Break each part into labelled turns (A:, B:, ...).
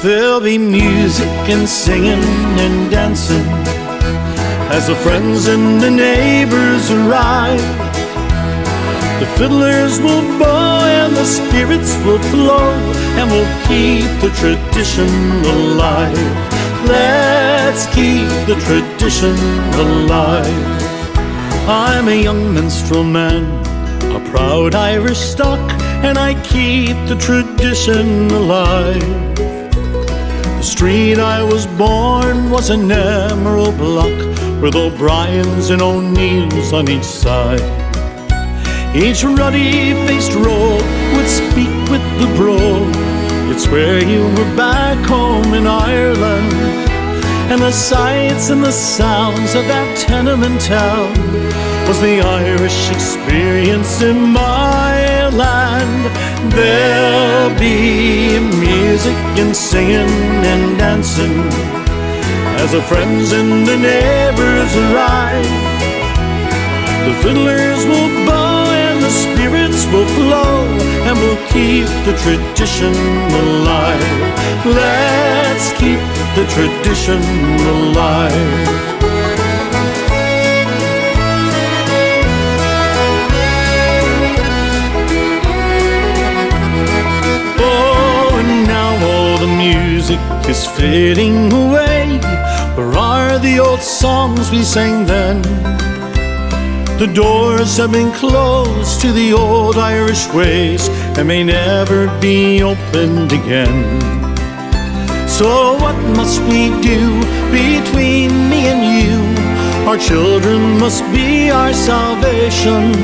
A: There'll be music and singing and dancing as the friends and the neighbors arrive. The fiddlers will bow and the spirits will flow, and we'll keep the tradition alive. Let's keep the tradition alive. I'm a young minstrel man, a proud Irish stock, and I keep the tradition alive. The street I was born was an emerald block, with O'Brien's and O'Neill's on each side. Each ruddy-faced rogue would speak with the brogue. You'd swear you were back home in Ireland, and the sights and the sounds of that tenement town was the Irish experience in my land. There'll be music and singing and dancing as the friends and the neighbors arrive. The fiddlers will bow and the spirits will flow, and we'll keep the tradition alive. Let's keep the tradition alive. Music is fading away. Where are the old songs we sang then? The doors have been closed to the old Irish ways and may never be opened again. So what must we do between me and you? Our children must be our salvation.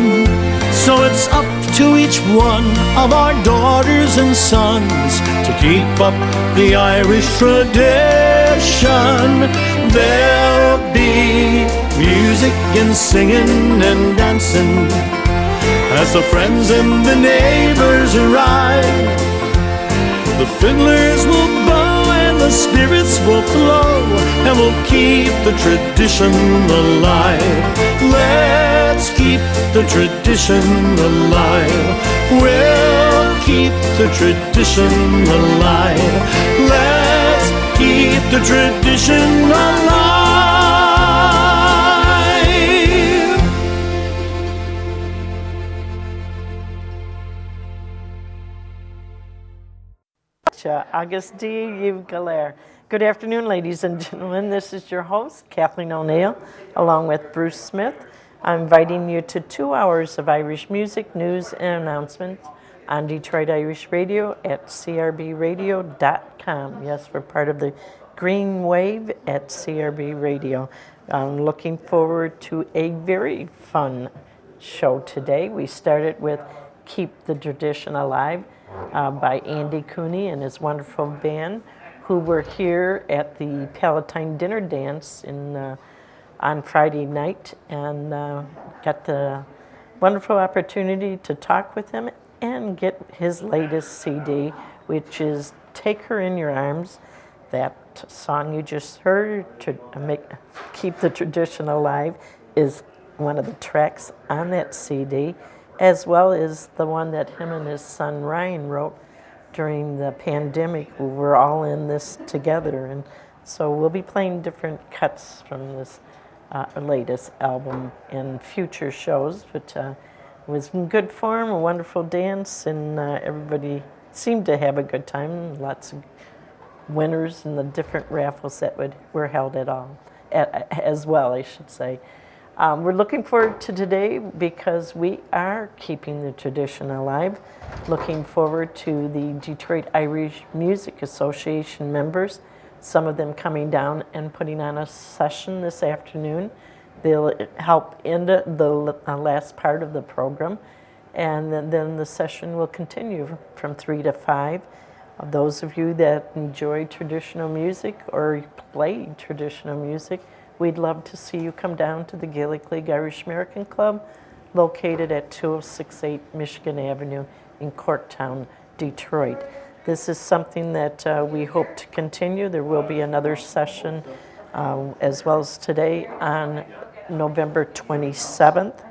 A: So it's up to each one of our daughters and sons to keep up the Irish tradition. There'll be music and singing and dancing as the friends and the neighbors arrive. The fiddlers will bow and the spirits will flow, and we'll keep the tradition alive. Let's keep the tradition alive. We'll keep the tradition alive. Let's keep the tradition alive.
B: Agus 𝐍𝐸. Good afternoon, ladies and gentlemen. This is your host, Kathleen O'Neill, along with Bruce Smith. I'm inviting you to 2 hours of Irish music, news, and announcements on Detroit Irish Radio at 𝐶RBradio.com. Yes, we're part of the Green Wave at CRB Radio. I'm looking forward to a very fun show today. We started with Keep the Tradition Alive by Andy Cooney and his wonderful band, who were here at the Palatine Dinner Dance on Friday night, and got the wonderful opportunity to talk with him and get his latest CD, which is Take Her in Your Arms. That song you just heard, to Keep the Tradition Alive, is one of the tracks on that CD, as well as the one that him and his son Ryan wrote during the pandemic. We're all in this together, and so we'll be playing different cuts from this latest album in future shows, but it was in good form, a wonderful dance, and everybody seemed to have a good time. Lots of winners in the different raffles that were held as well, I should say. We're looking forward to today because we are keeping the tradition alive. Looking forward to the Detroit Irish Music Association members, some of them coming down and putting on a session this afternoon. They'll help end the last part of the program, and then the session will continue from 3 to 5. Those of you that enjoy traditional music or play traditional music, we'd love to see you come down to the Gaelic League Irish American Club, located at 2068 Michigan Avenue in Corktown, Detroit. This is something that we hope to continue. There will be another session as well as today on November 27th,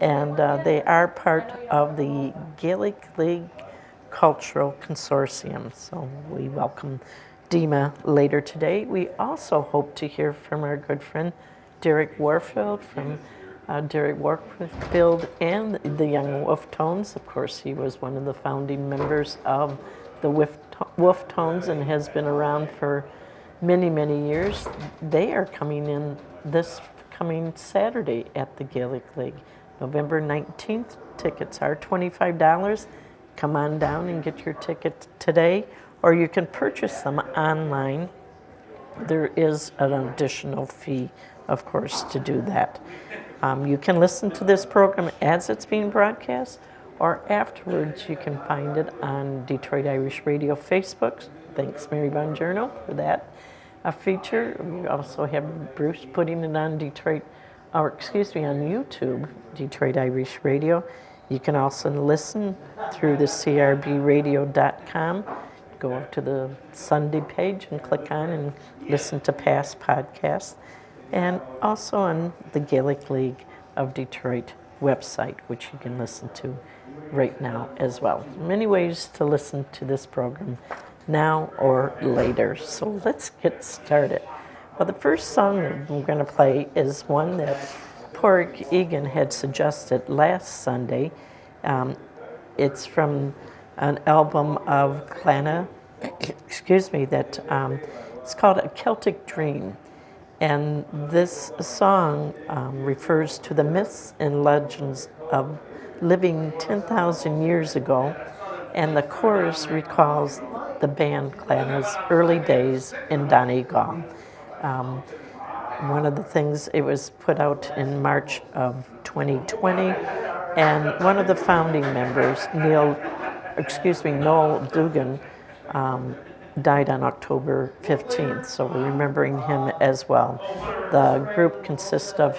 B: and they are part of the Gaelic League Cultural Consortium, so we welcome DEMA later today. We also hope to hear from our good friend Derek Warfield from Derek Warfield and the Young Wolf Tones. Of course, he was one of the founding members of the Wolf Tones and has been around for many, many years. They are coming in this coming Saturday at the Gaelic League, November 19th. Tickets are $25. Come on down and get your ticket today, or you can purchase them online. There is an additional fee, of course, to do that. You can listen to this program as it's being broadcast, or afterwards you can find it on Detroit Irish Radio Facebook. Thanks, Mary Bongiorno, for that feature. We also have Bruce putting it on on YouTube, Detroit Irish Radio. You can also listen through the crbradio.com. Go up to the Sunday page and click on and listen to past podcasts. And also on the Gaelic League of Detroit website, which you can listen to right now as well. Many ways to listen to this program now or later. So let's get started. Well, the first song that we're going to play is one that Pádraig Egan had suggested last Sunday. It's from an album of 𝐶𝐞𝐭, that it's called A Celtic Dream. And this song refers to the myths and legends of living 10,000 years ago, and the chorus recalls the band 𝐶𝐞𝐭's early days in Donegal. One of the things, it was put out in March of 2020, and one of the founding members, Noel Dugan, died on October 15th, so we're remembering him as well. The group consists of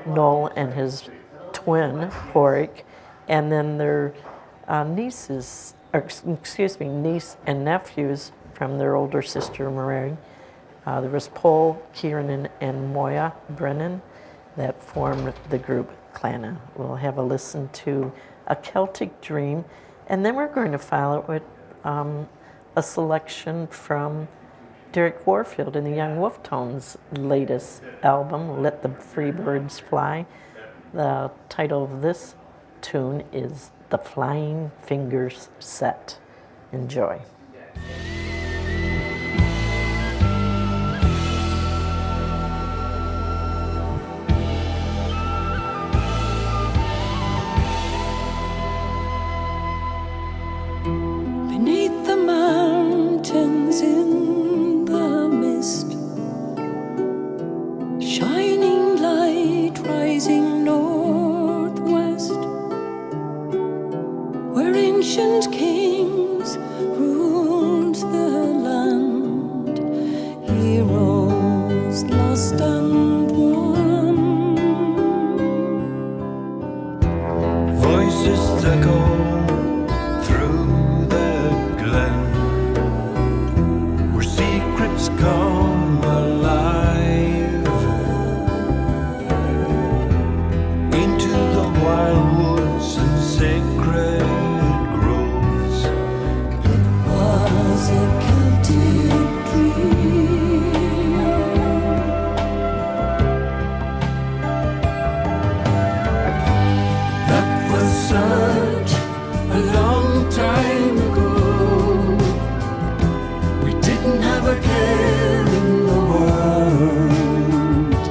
B: Noel and his twin, Pádraig, and then their niece and nephews from their older sister, Mary. There was Paul, Kieran, and Moya Brennan that formed the group 𝐶𝐞𝐭. We'll have a listen to A Celtic Dream, and then we're going to follow it with a selection from Derek Warfield and the Young Wolf Tones' latest album, Let the Free Birds Fly. The title of this tune is The Flying Fingers Set. Enjoy.
C: Beneath the mountains in the mist, shining light rising northwest, where ancient kings ruled the land, heroes lost and won.
A: Voices echo through the glen, where secrets come alive, into the wild woods and sacred groves.
C: It was a Celtic dream.
A: That was such a long time ago. We didn't have a care in the world.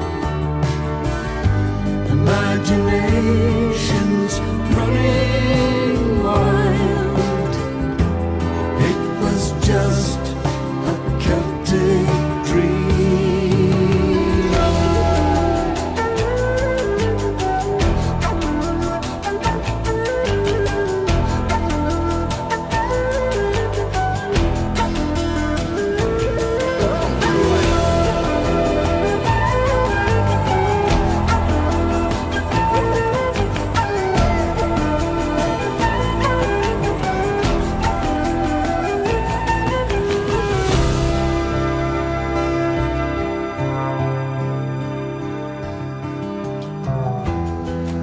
A: Imaginations running wild. It was just a Celtic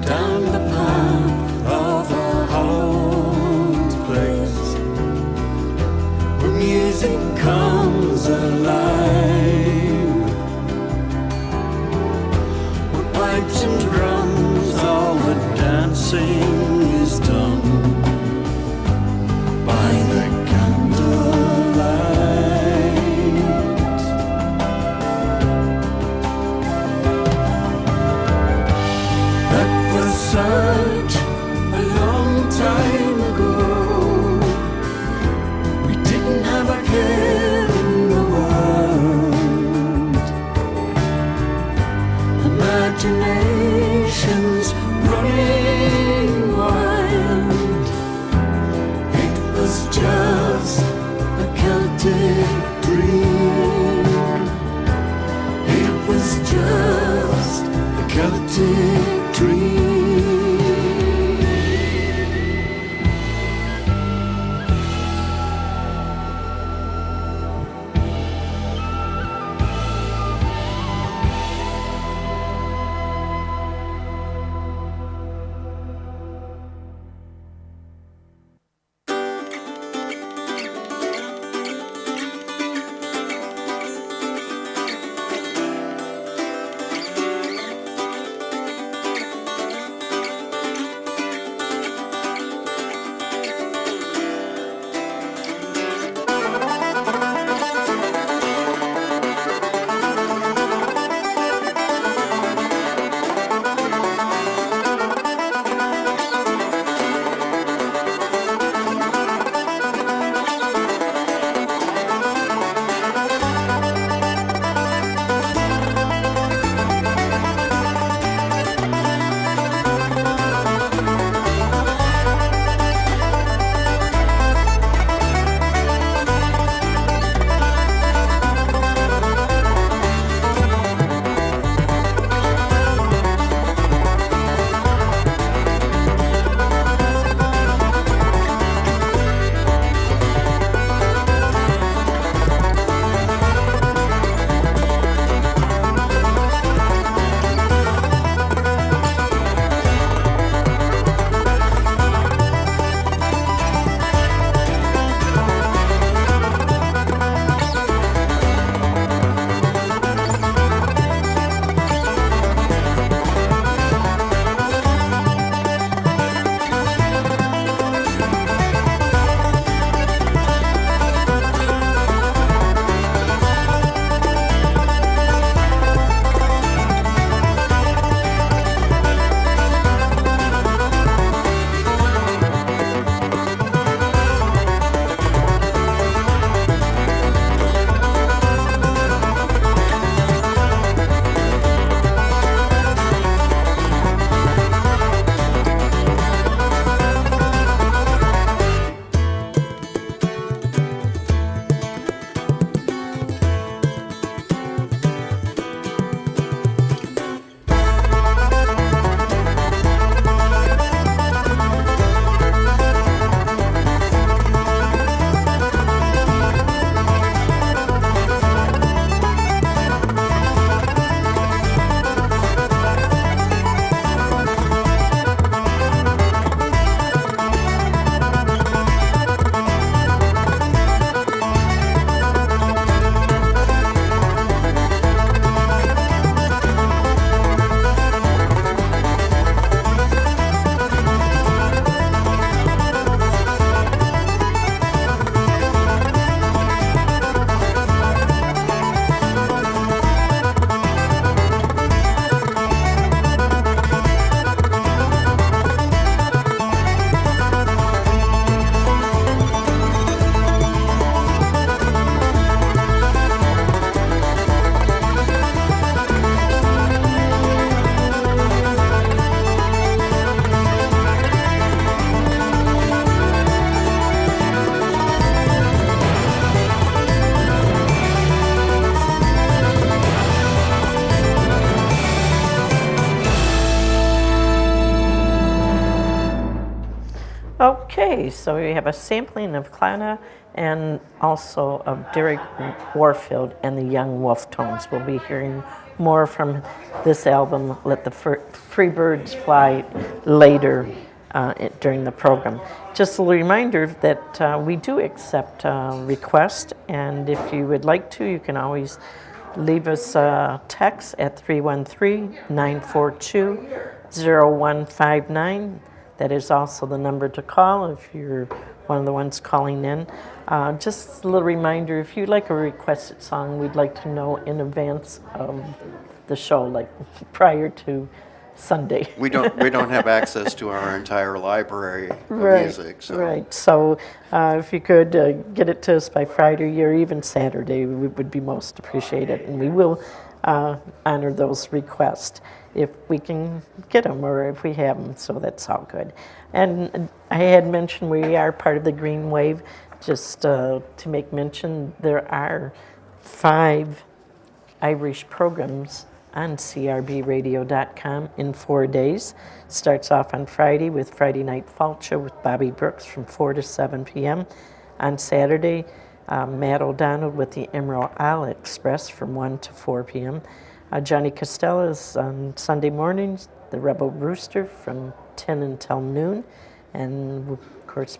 A: down the path of a hallowed place, where music comes
C: was just a Celtic dream. It was just a Celtic dream.
B: Okay, so we have a sampling of Clanna and also of Derek Warfield and the Young Wolf Tones. We'll be hearing more from this album, Let the Free Birds Fly, later during the program. Just a reminder that we do accept requests, and if you would like to, you can always leave us a text at 313-942-0159. That is also the number to call if you're one of the ones calling in. Just a little reminder, if you'd like a requested song, we'd like to know in advance of the show, like prior to Sunday.
D: We don't have access to our entire library of music. So.
B: Right. So if you could get it to us by Friday or even Saturday, we would be most appreciated. And we will honor those requests if we can get them or if we have them, so that's all good. And I had mentioned we are part of the Green Wave. Just to make mention, there are 5 Irish programs on crbradio.com in 4 days. Starts off on Friday with Friday Night Folk Show with Bobby Brooks from 4 to 7 p.m. On Saturday, Matt O'Donnell with the Emerald Isle Express from 1 to 4 p.m. Johnny Costello's on Sunday mornings, the Rebel Rooster from 10 until noon. And of course,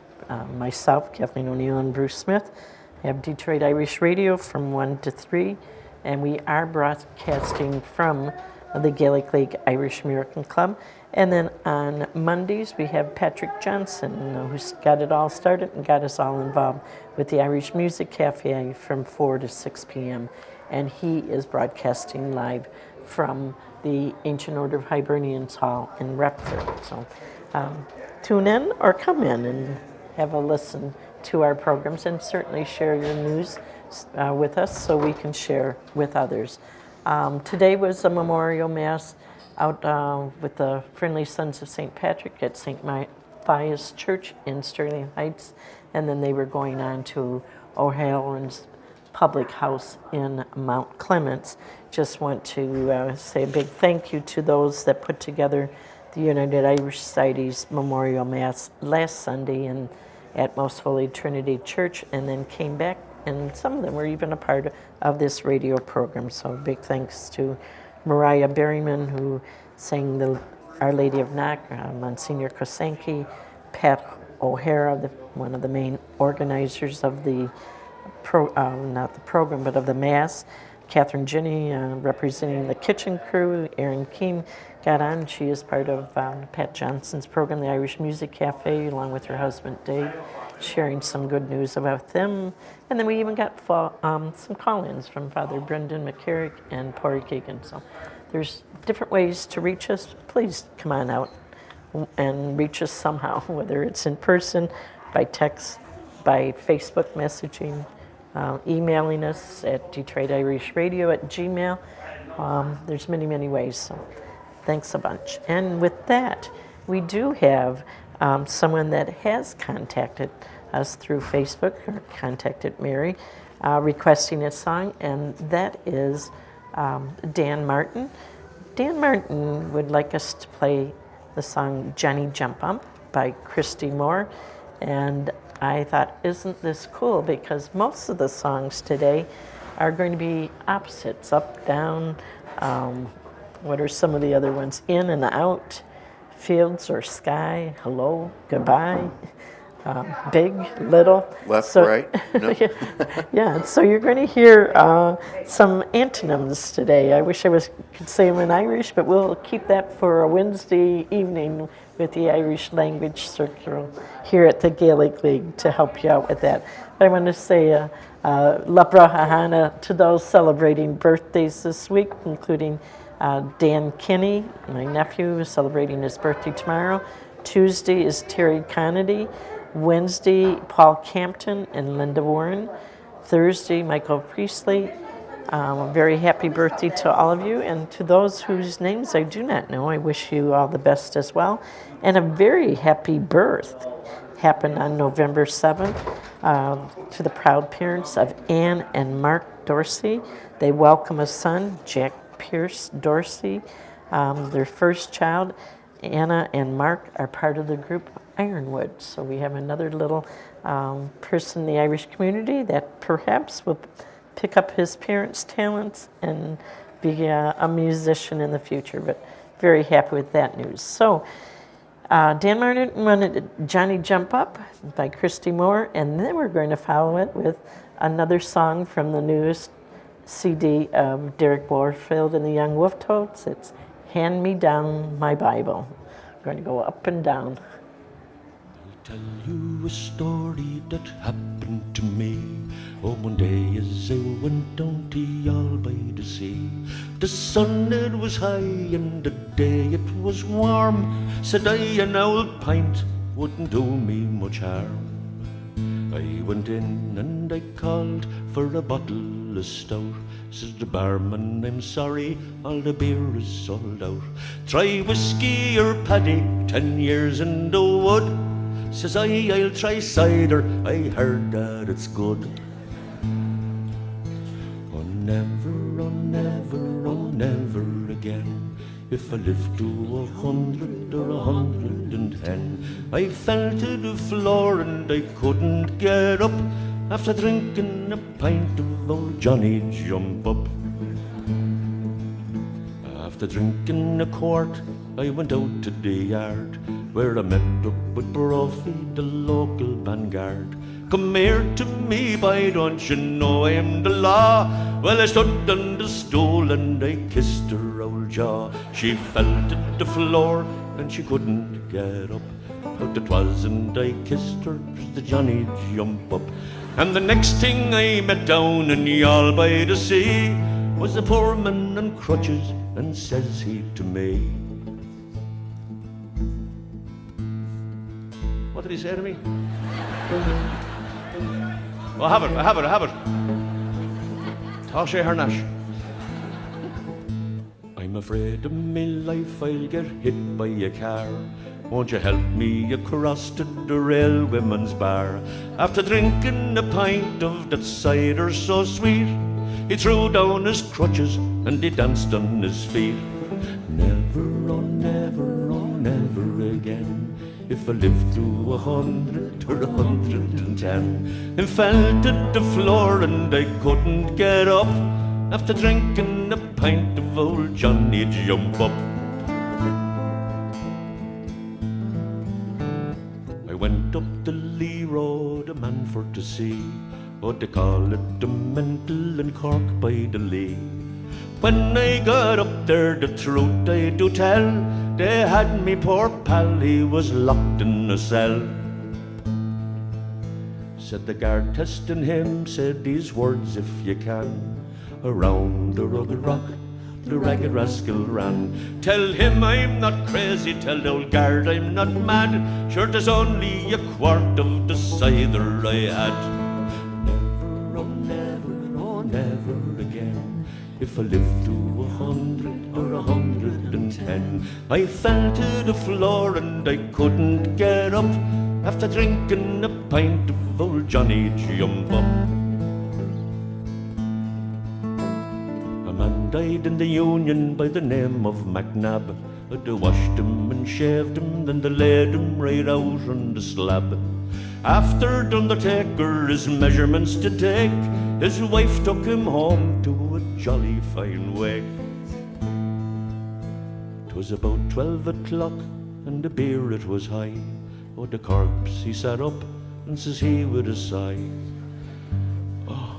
B: myself, Kathleen O'Neill, and Bruce Smith have Detroit Irish Radio from 1 to 3. And we are broadcasting from the Gaelic League Irish American Club. And then on Mondays, we have Patrick Johnson, who's got it all started and got us all involved with the Irish Music Cafe from 4 to 6 p.m. And he is broadcasting live from the Ancient Order of Hibernians Hall in Repford. So tune in or come in and have a listen to our programs, and certainly share your news with us so we can share with others. Today was a memorial mass out with the Friendly Sons of St. Patrick at St. Matthias Church in Sterling Heights, and then they were going on to O'Halloran's Public House in Mount Clements. Just want to say a big thank you to those that put together the United Irish Society's Memorial Mass last Sunday at Most Holy Trinity Church, and then came back, and some of them were even a part of this radio program. So big thanks to Mariah Berryman, who sang the Our Lady of Knock, Monsignor Kosenki, Pat O'Hara, one of the main organizers of the not the program, but of the Mass, Catherine Ginny, representing the kitchen crew, Erin Keane got on. She is part of Pat Johnson's program, the Irish Music Cafe, along with her husband Dave, sharing some good news about them. And then we even got some call-ins from Father Brendan McCarrick and Porry Keegan. So there's different ways to reach us. Please come on out and reach us somehow, whether it's in person, by text, by Facebook messaging, emailing us at DetroitIrishRadio@gmail. There's many, many ways, so thanks a bunch. And with that, we do have someone that has contacted us through Facebook, or contacted Mary, requesting a song, and that is Dan Martin. Dan Martin would like us to play the song Johnny Jump Up by Christy Moore, and I thought, isn't this cool? Because most of the songs today are going to be opposites, up, down. What are some of the other ones? In and out, fields or sky, hello, goodbye, big, little.
D: Left, right. No.
B: Yeah, so you're going to hear some antonyms today. I wish I could say them in Irish, but we'll keep that for a Wednesday evening with the Irish Language Circle here at the Gaelic League to help you out with that. But I want to say Lapra Hahana to those celebrating birthdays this week, including Dan Kinney, my nephew, is celebrating his birthday tomorrow. Tuesday is Terry Connedy. Wednesday, Paul Campton and Linda Warren. Thursday, Michael Priestley. A very happy birthday to all of you, and to those whose names I do not know, I wish you all the best as well. And a very happy birth happened on November 7th to the proud parents of Anne and Mark Dorsey. They welcome a son, Jack Pierce Dorsey. Their first child, Anna and Mark, are part of the group Ironwood. So we have another little person in the Irish community that perhaps will pick up his parents' talents and be a musician in the future, but very happy with that news. So Dan Martin wanted Johnny Jump Up by Christy Moore, and then we're going to follow it with another song from the newest CD of Derek Warfield and the Young Wolf Toads. It's Hand Me Down My Bible. We're going to go up and down.
E: Tell you a story that happened to me. Oh, one day as I went down to Yall by the sea, the sun it was high and the day it was warm. Said I, an old pint wouldn't do me much harm. I went in and I called for a bottle of stout. Says the barman, I'm sorry, all the beer is sold out. Try whiskey or paddy, 10 years in the wood. Says I'll try cider, I heard that it's good. Oh never, oh never, oh never again. If I live to 100 or 110, I fell to the floor and I couldn't get up after drinking a pint of old Johnny Jump Up. After drinking a quart, I went out to the yard where I met up with Brophy, the local vanguard. Come here to me, boy, don't you know I'm the law? Well, I stood on the stool and I kissed her old jaw. She fell to the floor and she couldn't get up. But it was and I kissed her, 'twas the Johnny Jump Up. And the next thing I met down in Youghal by the sea was a poor man on crutches, and says he to me, what did he say to me? Oh, I have it. Tasha Harnash. I'm afraid of me life, I'll get hit by a car. Won't you help me across to the railwayman's bar? After drinking a pint of that cider so sweet, he threw down his crutches and he danced on his feet. Never, oh never, oh never again. If I live to 100 or 110, and fell to the floor and I couldn't get up after drinking a pint of old Johnny Jump Up. I went up the Lee Road, a man for to see, what they call it, the mental in Cork by the Lee. When I got up there, the truth I do tell, they had me poor pal, he was locked in a cell. Said the guard testing him, said these words if you can. Around the rugged rock, the ragged rascal ran. Tell him I'm not crazy, tell the old guard I'm not mad. Sure, there's only a quart of the cider I had. Never, oh never, oh never again. If I live to 100 or 110, I fell to the floor and I couldn't get up after drinking a pint of old Johnny Jump Up. A man died in the Union by the name of McNabb. They washed him and shaved him, then they laid him right out on the slab. After the undertaker his measurements to take, his wife took him home to a jolly fine wake. 'Twas about 12 o'clock and the beer it was high. Oh, the corpse he sat up and says he with a sigh, oh.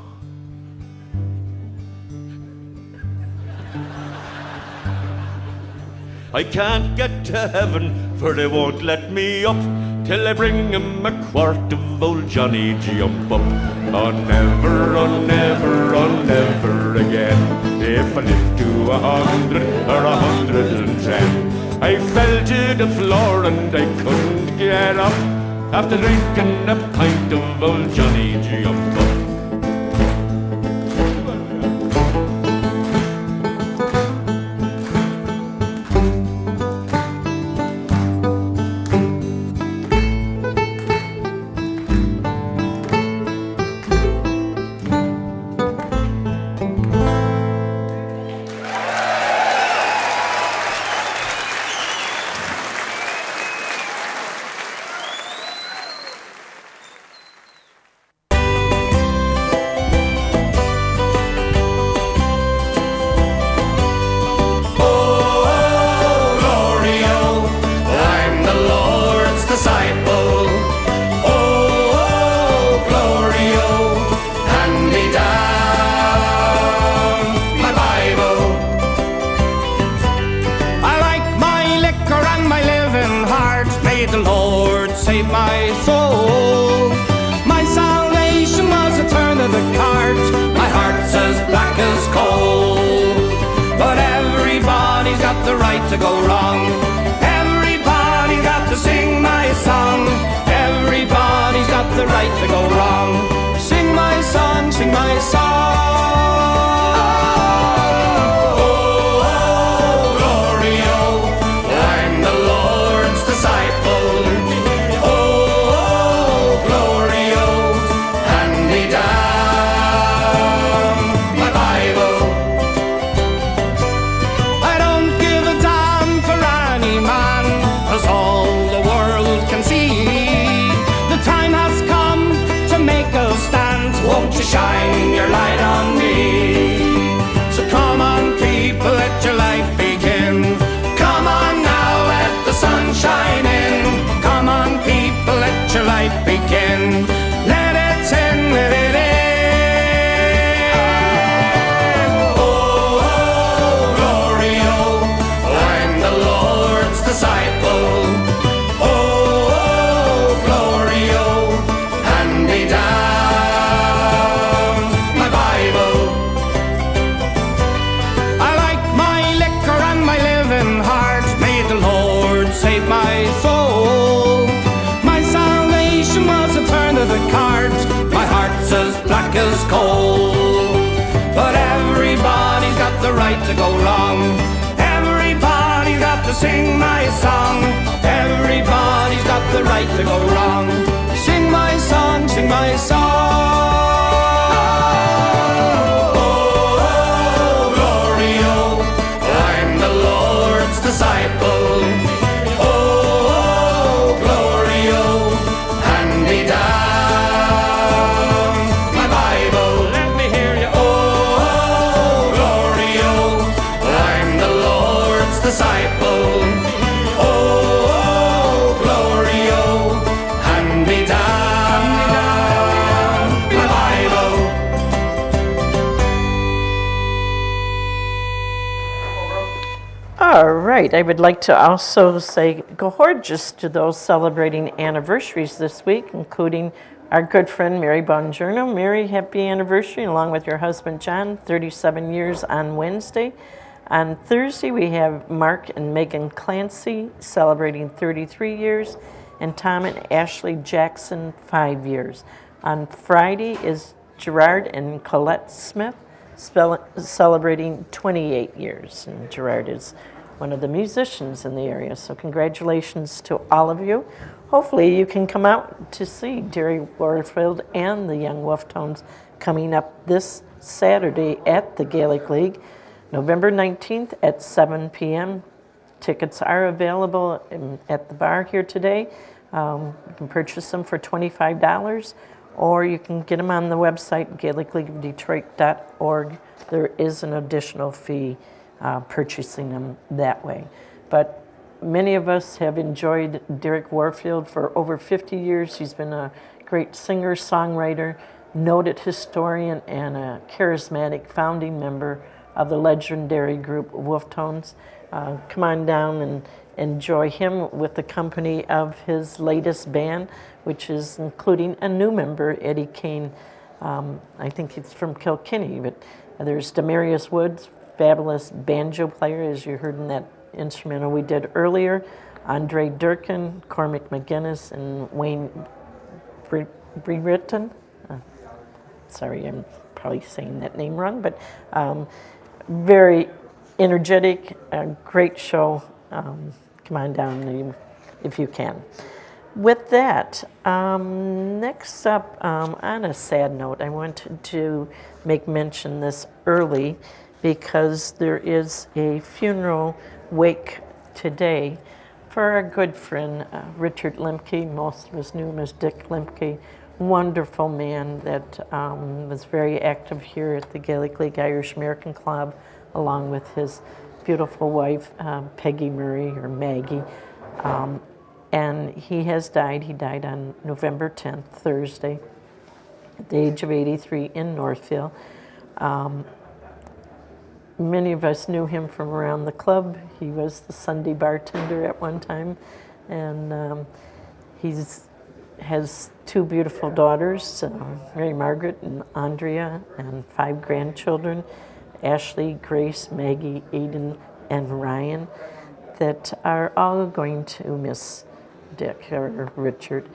E: I can't get to heaven for they won't let me up till I bring him a quart of old Johnny Jump Up. Oh never, oh never, oh never again. If I live to 100 or 110, I fell to the floor and I couldn't get up after drinking a pint of old Johnny Jump Up.
F: To go wrong, everybody's got to sing my song. Everybody's got the right to go wrong. won't you shine your light on me? So come on people, let your life begin. Come on now, let the sun shine in. Come on people, let your life begin. Let it in, let it in. Oh, oh, glory, oh, I'm the Lord's disciple. Oh, oh, glory, oh, hand me down my Bible. I like my liquor and my living heart. May the Lord save my soul. My salvation was a turn of the card. My heart's as black as coal. But everybody's got the right to go wrong. Everybody's got to sing my song. Everybody's got the right to go wrong. Sing my song, sing my song. Oh, glory, oh, I'm the Lord's disciple. Oh, glory, oh, hand me down my Bible. Let me hear you. Oh, glory, oh, I'm the Lord's disciple. Oh, glory, oh, hand me down my Bible.
B: All right, I would like to also say gorgeous to those celebrating anniversaries this week, including our good friend Mary Bongiorno. Mary, happy anniversary, along with your husband John, 37 years on Wednesday. On Thursday, we have Mark and Megan Clancy celebrating 33 years, and Tom and Ashley Jackson, 5 years. On Friday is Gerard and Colette Smith celebrating 28 years, and Gerard is one of the musicians in the area, so congratulations to all of you. Hopefully you can come out to see Derry Warfield and the Young Wolf Tones coming up this Saturday at the Gaelic League, November 19th at 7 p.m. Tickets are available at the bar here today. You can purchase them for $25, or you can get them on the website, GaelicLeagueofDetroit.org. There is an additional fee purchasing them that way. But many of us have enjoyed Derek Warfield for over 50 years. He's been a great singer-songwriter, noted historian, and a charismatic founding member of the legendary group Wolf Tones. Come on down and enjoy him with the company of his latest band, which is including a new member, Eddie Kane. I think he's from Kilkenny, but there's Demarius Woods, fabulous banjo player, as you heard in that instrumental we did earlier, Andre Durkin, Cormac McGuinness, and Wayne Brereton. Sorry, I'm probably saying that name wrong, but very energetic, great show. Come on down if you can. With that, next up, on a sad note, I wanted to make mention this early because there is a funeral wake today for our good friend Richard Lemke. Most of us knew him as Dick Lemke. Wonderful man that was very active here at the Gaelic League Irish American Club, along with his beautiful wife, Peggy Murray, or Maggie. And he has died. He died on November 10th, Thursday, at the age of 83 in Northfield. Many of us knew him from around the club. He was the Sunday bartender at one time, and has two beautiful daughters, Mary Margaret and Andrea, and 5 grandchildren, Ashley, Grace, Maggie, Aiden, and Ryan, that are all going to miss Dick or Richard.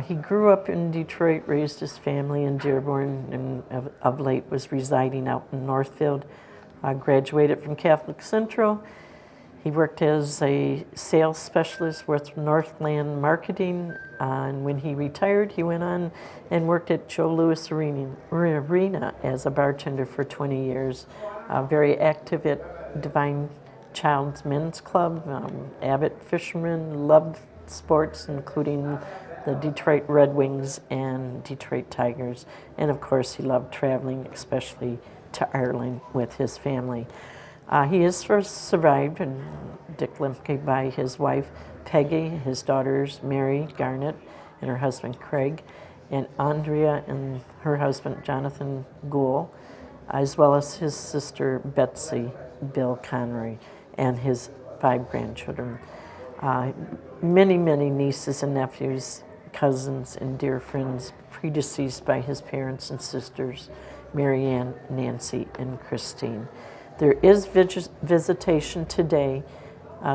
B: He grew up in Detroit, raised his family in Dearborn, and of late was residing out in Northfield. Graduated from Catholic Central. He worked as a sales specialist with Northland Marketing, and when he retired, he went on and worked at Joe Louis Arena as a bartender for 20 years. Very active at Divine Child's Men's Club, avid fisherman, loved sports, including the Detroit Red Wings and Detroit Tigers. And of course, he loved traveling, especially to Ireland with his family. He is first survived, and Dick Lemke, by his wife Peggy, his daughters Mary Garnett and her husband Craig, and Andrea and her husband Jonathan Gould, as well as his sister Betsy Bill Connery and his 5 grandchildren. Many, many nieces and nephews, cousins and dear friends predeceased by his parents and sisters, Mary Ann, Nancy, and Christine. There is visitation today,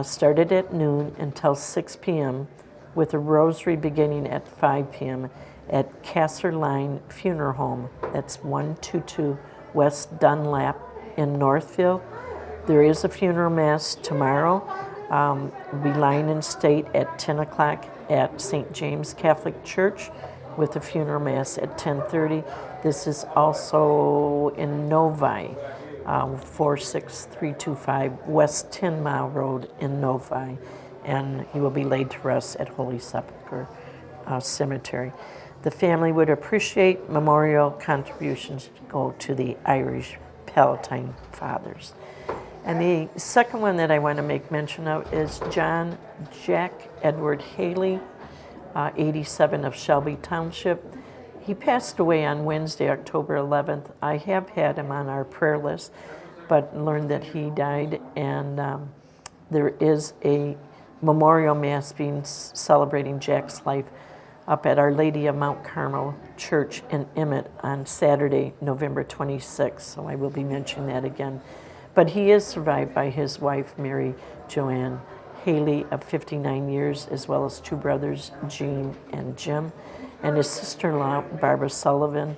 B: started at noon until 6 p.m., with a rosary beginning at 5 p.m. at Kasserline Funeral Home. That's 122 West Dunlap in Northfield. There is a funeral mass tomorrow. Be lying in state at 10 o'clock at St. James Catholic Church, with a funeral mass at 10:30. This is also in Novi, 46325 West 10 Mile Road in Novi, and he will be laid to rest at Holy Sepulchre Cemetery. The family would appreciate memorial contributions to go to the Irish Palatine Fathers. And the second one that I want to make mention of is John Jack Edward Haley, 87, of Shelby Township. He passed away on Wednesday, October 11th. I have had him on our prayer list, but learned that he died, and there is a memorial mass being celebrating Jack's life up at Our Lady of Mount Carmel Church in Emmett on Saturday, November 26th, so I will be mentioning that again. But he is survived by his wife, Mary Joanne Haley, of 59 years, as well as 2 brothers, Gene and Jim, and his sister-in-law, Barbara Sullivan,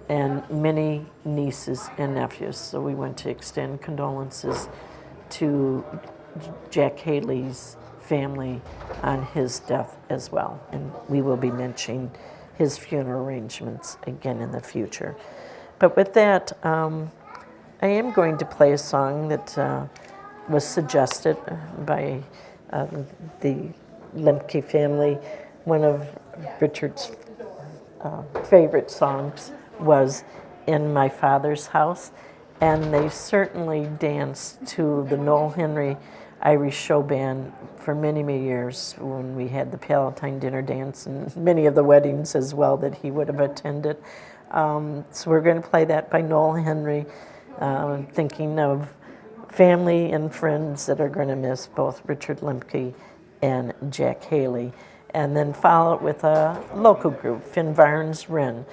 B: and many nieces and nephews. So we want to extend condolences to Jack Haley's family on his death as well. And we will be mentioning his funeral arrangements again in the future. But with that, I am going to play a song that was suggested by the Lemke family. One of Richard's favorite songs was In My Father's House, and they certainly danced to the Noel Henry Irish Show Band for many, many years when we had the Palatine Dinner Dance and many of the weddings as well that he would have attended. So we're going to play that by Noel Henry, thinking of family and friends that are going to miss both Richard Lemke and Jack Haley. And then follow it with a local group, Finvarns Wren,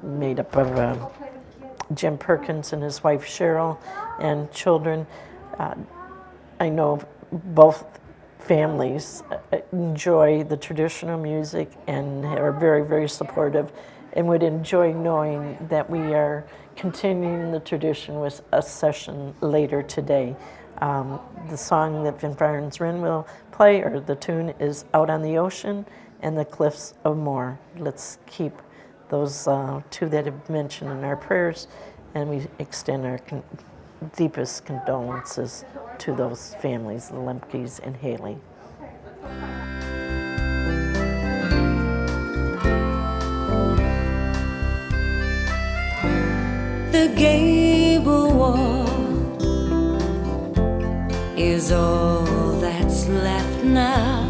B: made up of Jim Perkins and his wife Cheryl and children. I know both families enjoy the traditional music and are very, very supportive, and would enjoy knowing that we are continuing the tradition with a session later today. The song that Finvarns Wren will play, or the tune, is Out on the Ocean and the Cliffs of Moher. Let's keep those 2 that have mentioned in our prayers, and we extend our deepest condolences to those families, the Lemkes and Haley.
C: The gable wall is all that's left now.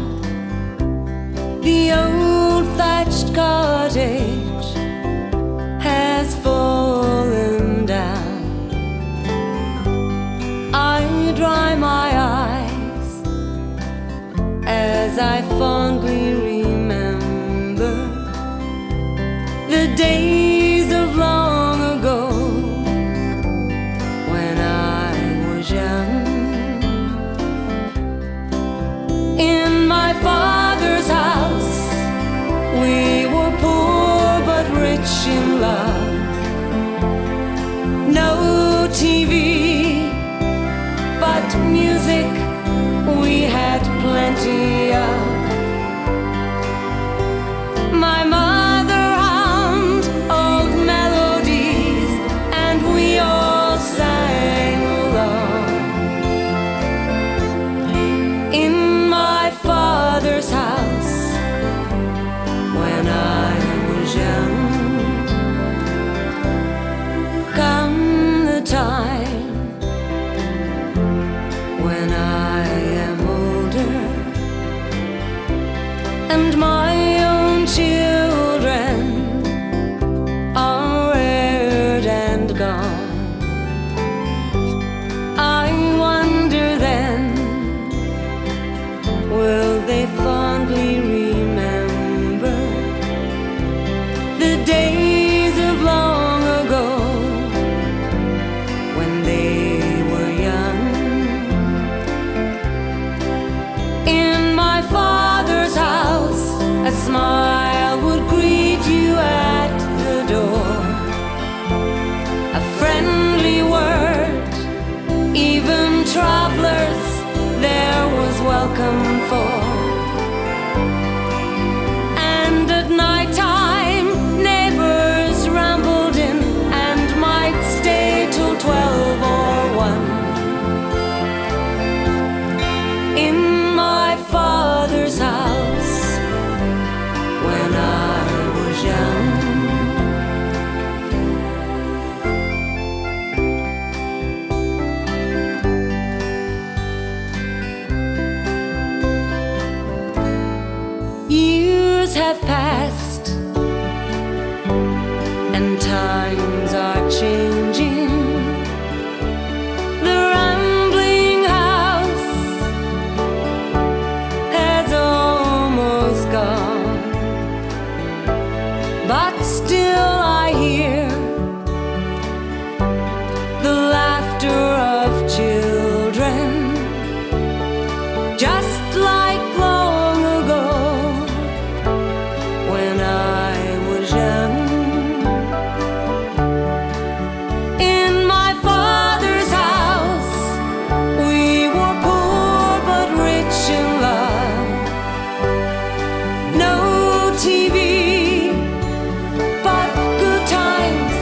C: The old thatched cottage has fallen down. I dry my eyes as I fondly remember the days of long ago when I was young. In my father's house we were poor but rich in love. No TV, but music we had plenty of. My mother hummed old melodies and we all sang along. In my father's house days of long ago when they were young. In my father's house, a smile would greet you at the door. A friendly word, even travelers there was welcome for. And at night time, neighbors rambled in and might stay till 12 or 1. In my father's house when I was young. Years have passed and times are changing. The rambling house has almost gone, but still I hear the laughter of children, just like long ago when I was young. In my father's house, we were poor but rich in love. No TV, but good times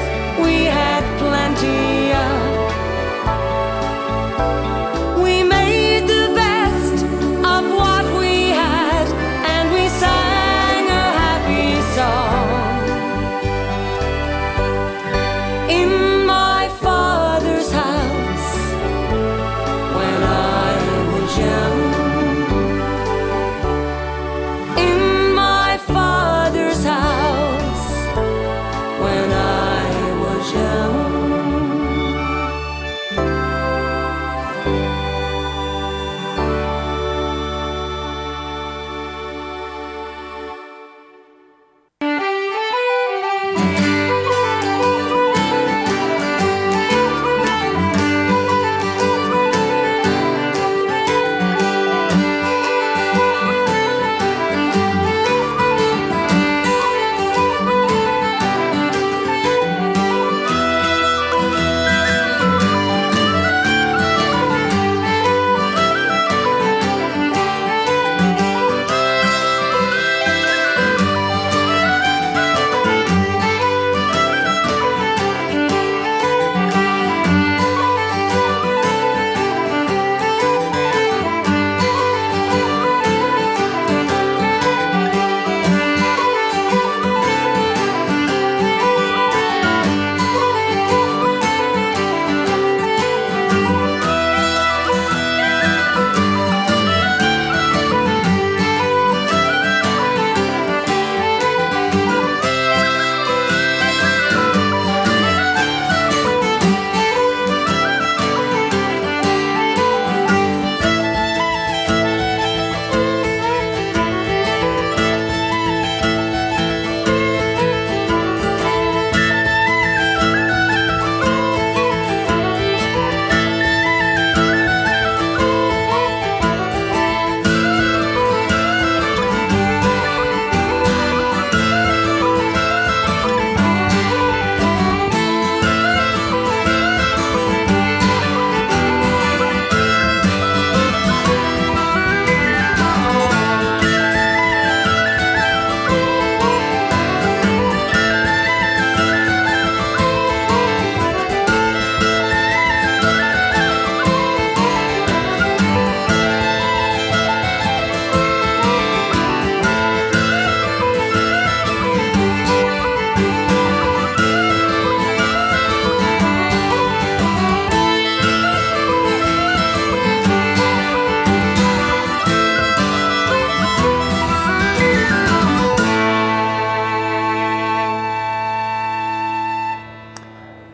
C: we had plenty of. We made the best of what we had, and we sang a happy song. In my father's house when I was young. In my father's house when I was young.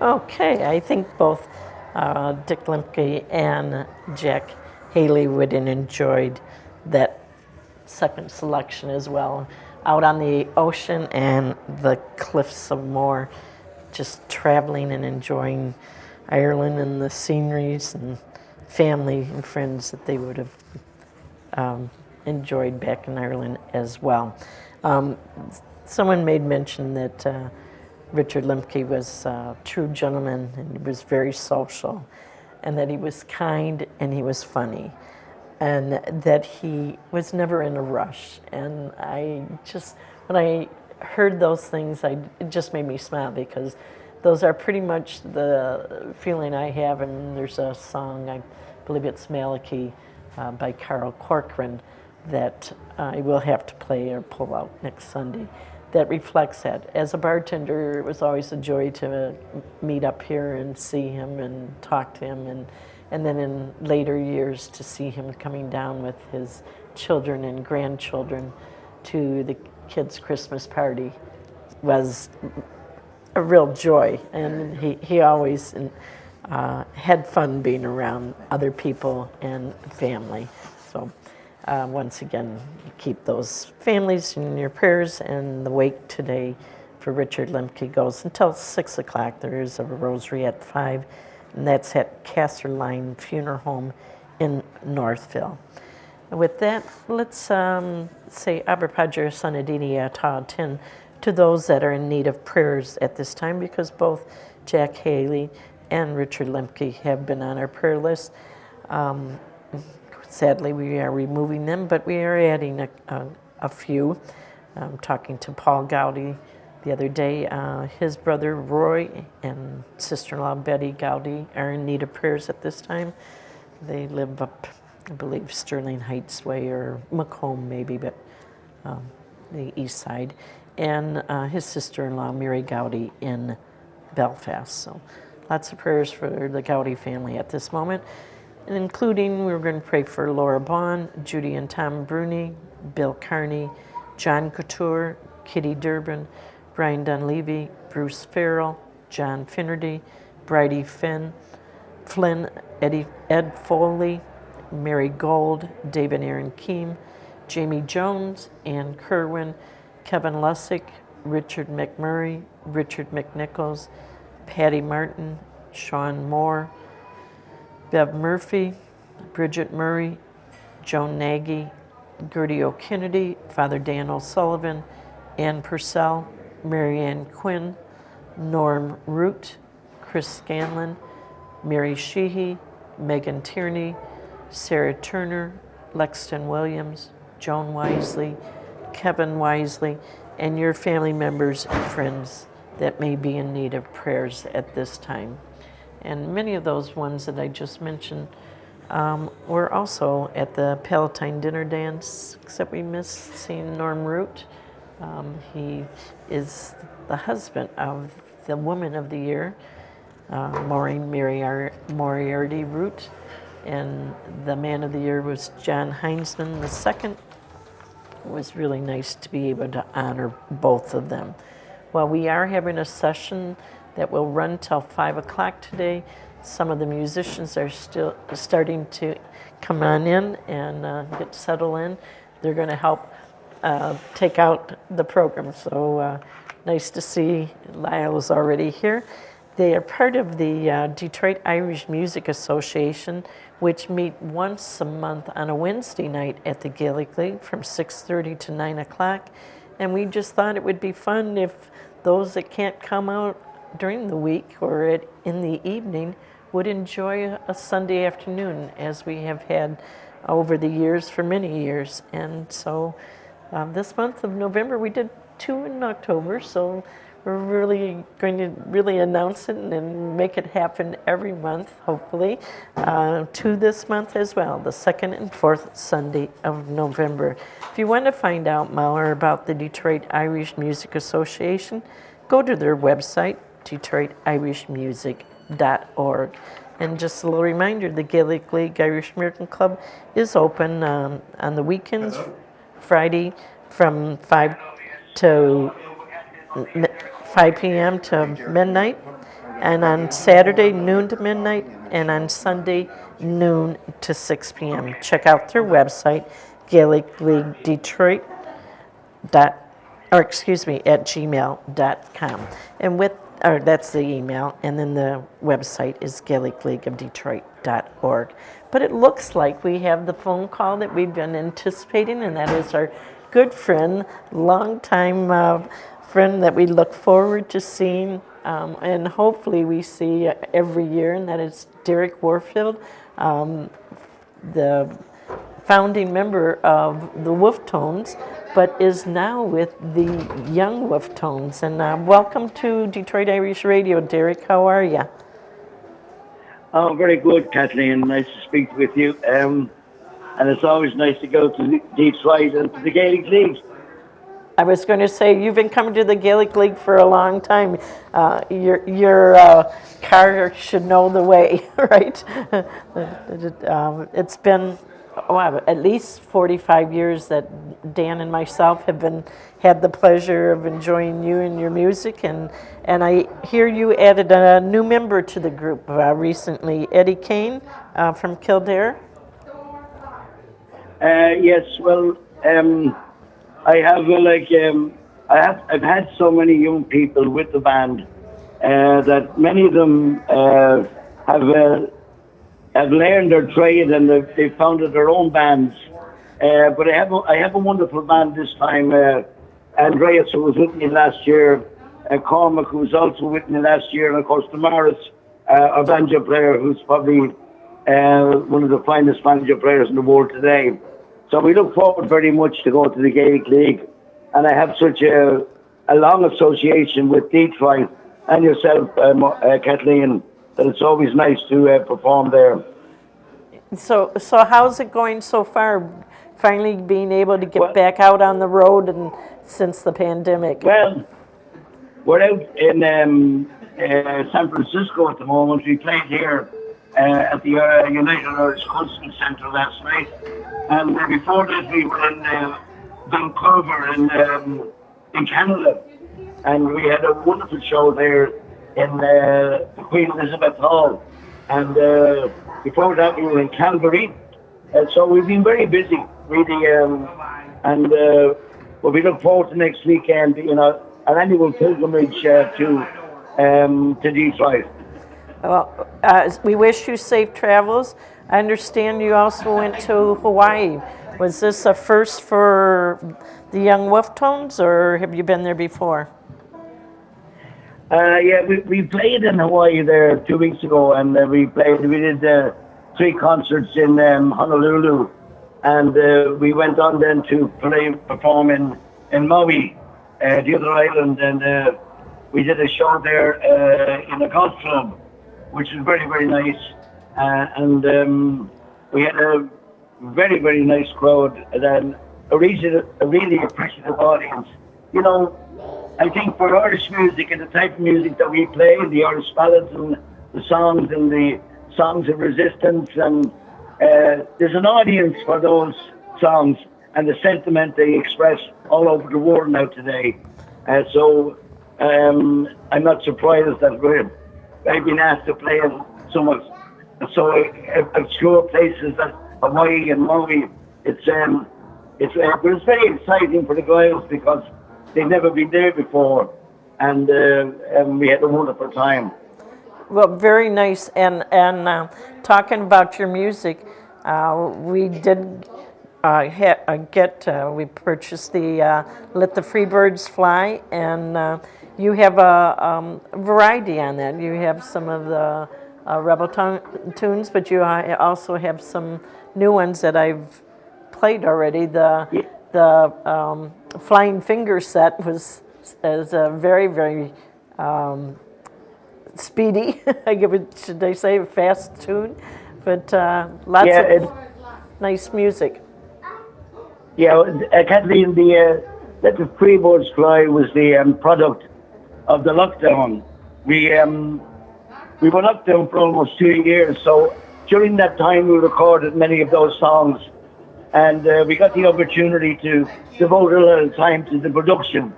B: Okay, I think both Dick Lemke and Jack Haley would have enjoyed that second selection as well. out on the ocean and the cliffs of Moher, just traveling and enjoying Ireland and the sceneries and family and friends that they would have enjoyed back in Ireland as well. Someone made mention that Richard Lemke was a true gentleman and he was very social, and that he was kind and he was funny, and that he was never in a rush. And I just, when I heard those things, it just made me smile, because those are pretty much the feeling I have. And there's a song, I believe it's Malachy by Carl Corcoran, that I will have to play or pull out next Sunday, that reflects that. As a bartender, it was always a joy to meet up here and see him and talk to him, and then in later years to see him coming down with his children and grandchildren to the kids' Christmas party was a real joy. And he always had fun being around other people and family. So once again, keep those families in your prayers. And the wake today for Richard Lemke goes until 6 o'clock. There is a rosary at 5, and that's at Casserline Funeral Home in Northville. And with that, let's say Aber Padre Sanadini Ata Tin to those that are in need of prayers at this time, because both Jack Haley and Richard Lemke have been on our prayer list. Sadly, we are removing them, but we are adding a few. Talking to Paul Gowdy the other day, his brother Roy and sister-in-law Betty Gowdy are in need of prayers at this time. They live up, I believe, Sterling Heights way, or Macomb maybe, but the east side. And his sister-in-law Mary Gowdy in Belfast. So lots of prayers for the Gowdy family at this moment. And including, we're going to pray for Laura Bond, Judy and Tom Bruni, Bill Carney, John Couture, Kitty Durbin, Brian Dunleavy, Bruce Farrell, John Finnerty, Bridie Flynn, Ed Foley, Mary Gold, David Aaron Keem, Jamie Jones, Ann Kerwin, Kevin Lussick, Richard McMurray, Richard McNichols, Patty Martin, Sean Moore, Bev Murphy, Bridget Murray, Joan Nagy, Gertie O'Kennedy, Father Dan O'Sullivan, Ann Purcell, Marianne Quinn, Norm Root, Chris Scanlon, Mary Sheehy, Megan Tierney, Sarah Turner, Lexton Williams, Joan Wisely, Kevin Wisely, and your family members and friends that may be in need of prayers at this time. And many of those ones that I just mentioned were also at the Palatine Dinner Dance, except we missed seeing Norm Root. He is the husband of the Woman of the Year, Maureen Moriarty Root, and the Man of the Year was John Heinzman II. It was really nice to be able to honor both of them. Well, we are having a session that will run till 5 o'clock today. Some of the musicians are still starting to come on in and get settled in. They're going to help take out the program. So nice to see Lyle's already here. They are part of the Detroit Irish Music Association, which meet once a month on a Wednesday night at the Gaelic League from 6:30 to 9 o'clock. And we just thought it would be fun if those that can't come out during the week or in the evening would enjoy a Sunday afternoon, as we have had over the years for many years. And so this month of November, we did 2 in October, so we're really going to announce it and make it happen every month, hopefully, 2 this month as well, the 2nd and 4th Sunday of November. If you want to find out more about the Detroit Irish Music Association, go to their website, DetroitIrishMusic.org. And just a little reminder, the Gaelic League Irish American Club is open on the weekends, Friday from 5 p.m. to midnight, and on Saturday, noon to midnight, and on Sunday, noon to 6 p.m. Check out their website, GaelicLeagueDetroit.org. or excuse me, at gmail.com. And that's the email, and then the website is GaelicLeagueofDetroit.org. But it looks like we have the phone call that we've been anticipating, and that is our good friend, longtime friend that we look forward to seeing, and hopefully we see every year, and that is Derek Warfield, the founding member of the Wolf Tones, but is now with the Young Wolf Tones. And welcome to Detroit Irish Radio, Derek. How are you?
G: Oh, very good, Kathleen. Nice to speak with you. And it's always nice to go to Detroit and to the Gaelic League.
B: I was going to say, you've been coming to the Gaelic League for a long time. Your car should know the way, right? It's been at least 45 years that Dan and myself have had the pleasure of enjoying you and your music, and I hear you added a new member to the group recently, Eddie Kane from Kildare.
G: Yes, well, I have I've had so many young people with the band that many of them have learned their trade and they've founded their own bands. But I have a wonderful band this time. Andreas, who was with me last year, Cormac, who was also with me last year, and of course Damaris, a banjo player who's probably one of the finest banjo players in the world today. So we look forward very much to go to the Gaelic League, and I have such a long association with Detroit and yourself, Kathleen, that it's always nice to perform there.
B: So how's it going so far? Finally being able to get back out on the road and since the pandemic.
G: Well, we're out in San Francisco at the moment. We played here at the United Arts Cultural Center last night, and before that we were in Vancouver in Canada, and we had a wonderful show there in the Queen Elizabeth Hall, and before that we were in Calgary, and so we've been very busy, really, and well, we look forward to next weekend, an annual pilgrimage to Detroit.
B: Well, we wish you safe travels. I understand you also went to Hawaii. Was this a first for the Young Wolf Tones, or have you been there before?
G: Yeah, we played in Hawaii there 2 weeks ago, and we did 3 concerts in Honolulu, and we went on then to perform in Maui, the other island, and we did a show there in a golf club, which was very, very nice, and we had a very, very nice crowd, and a really appreciative audience. I think for Irish music and the type of music that we play, the Irish ballads and the songs of resistance, and there's an audience for those songs and the sentiment they express all over the world now today. So I'm not surprised that I've been asked to play in so obscure places as Hawaii and Maui. It's very exciting for the guys because they've never been there before, and we had a wonderful time.
B: Well, very nice. And talking about your music, we did we purchased the Let the Free Birds Fly, and you have a variety on that. You have some of the rebel tunes, but you also have some new ones that I've played already. The Flying Finger set is a very, very speedy, should I say, fast tune, but lots of nice music.
G: Yeah, Kathleen, the Let the Free Birds Fly was the product of the lockdown. We were locked down for almost 2 years, so during that time we recorded many of those songs, and we got the opportunity to devote a lot of time to the production.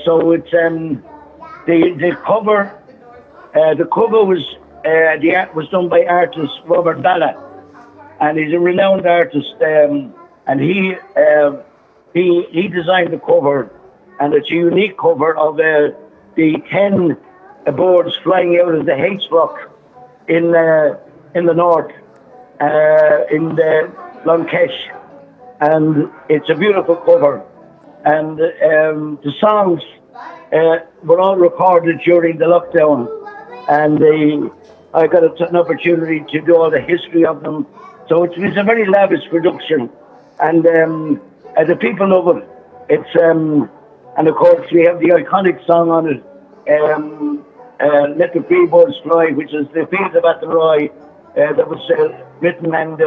G: So it's the cover. The cover was the art was done by artist Robert Balla, and he's a renowned artist. And he designed the cover and it's a unique cover of the 10 birds flying out of the 𝐻𝙧𝙤 in the north, in the Lankesh, and it's a beautiful cover. And the songs were all recorded during the lockdown, and I got an opportunity to do all the history of them. So it's a very lavish production, and the people love it. It's and of course we have the iconic song on it, "Let the Free Birds Fly," which is the Fields of Athenry, that was written and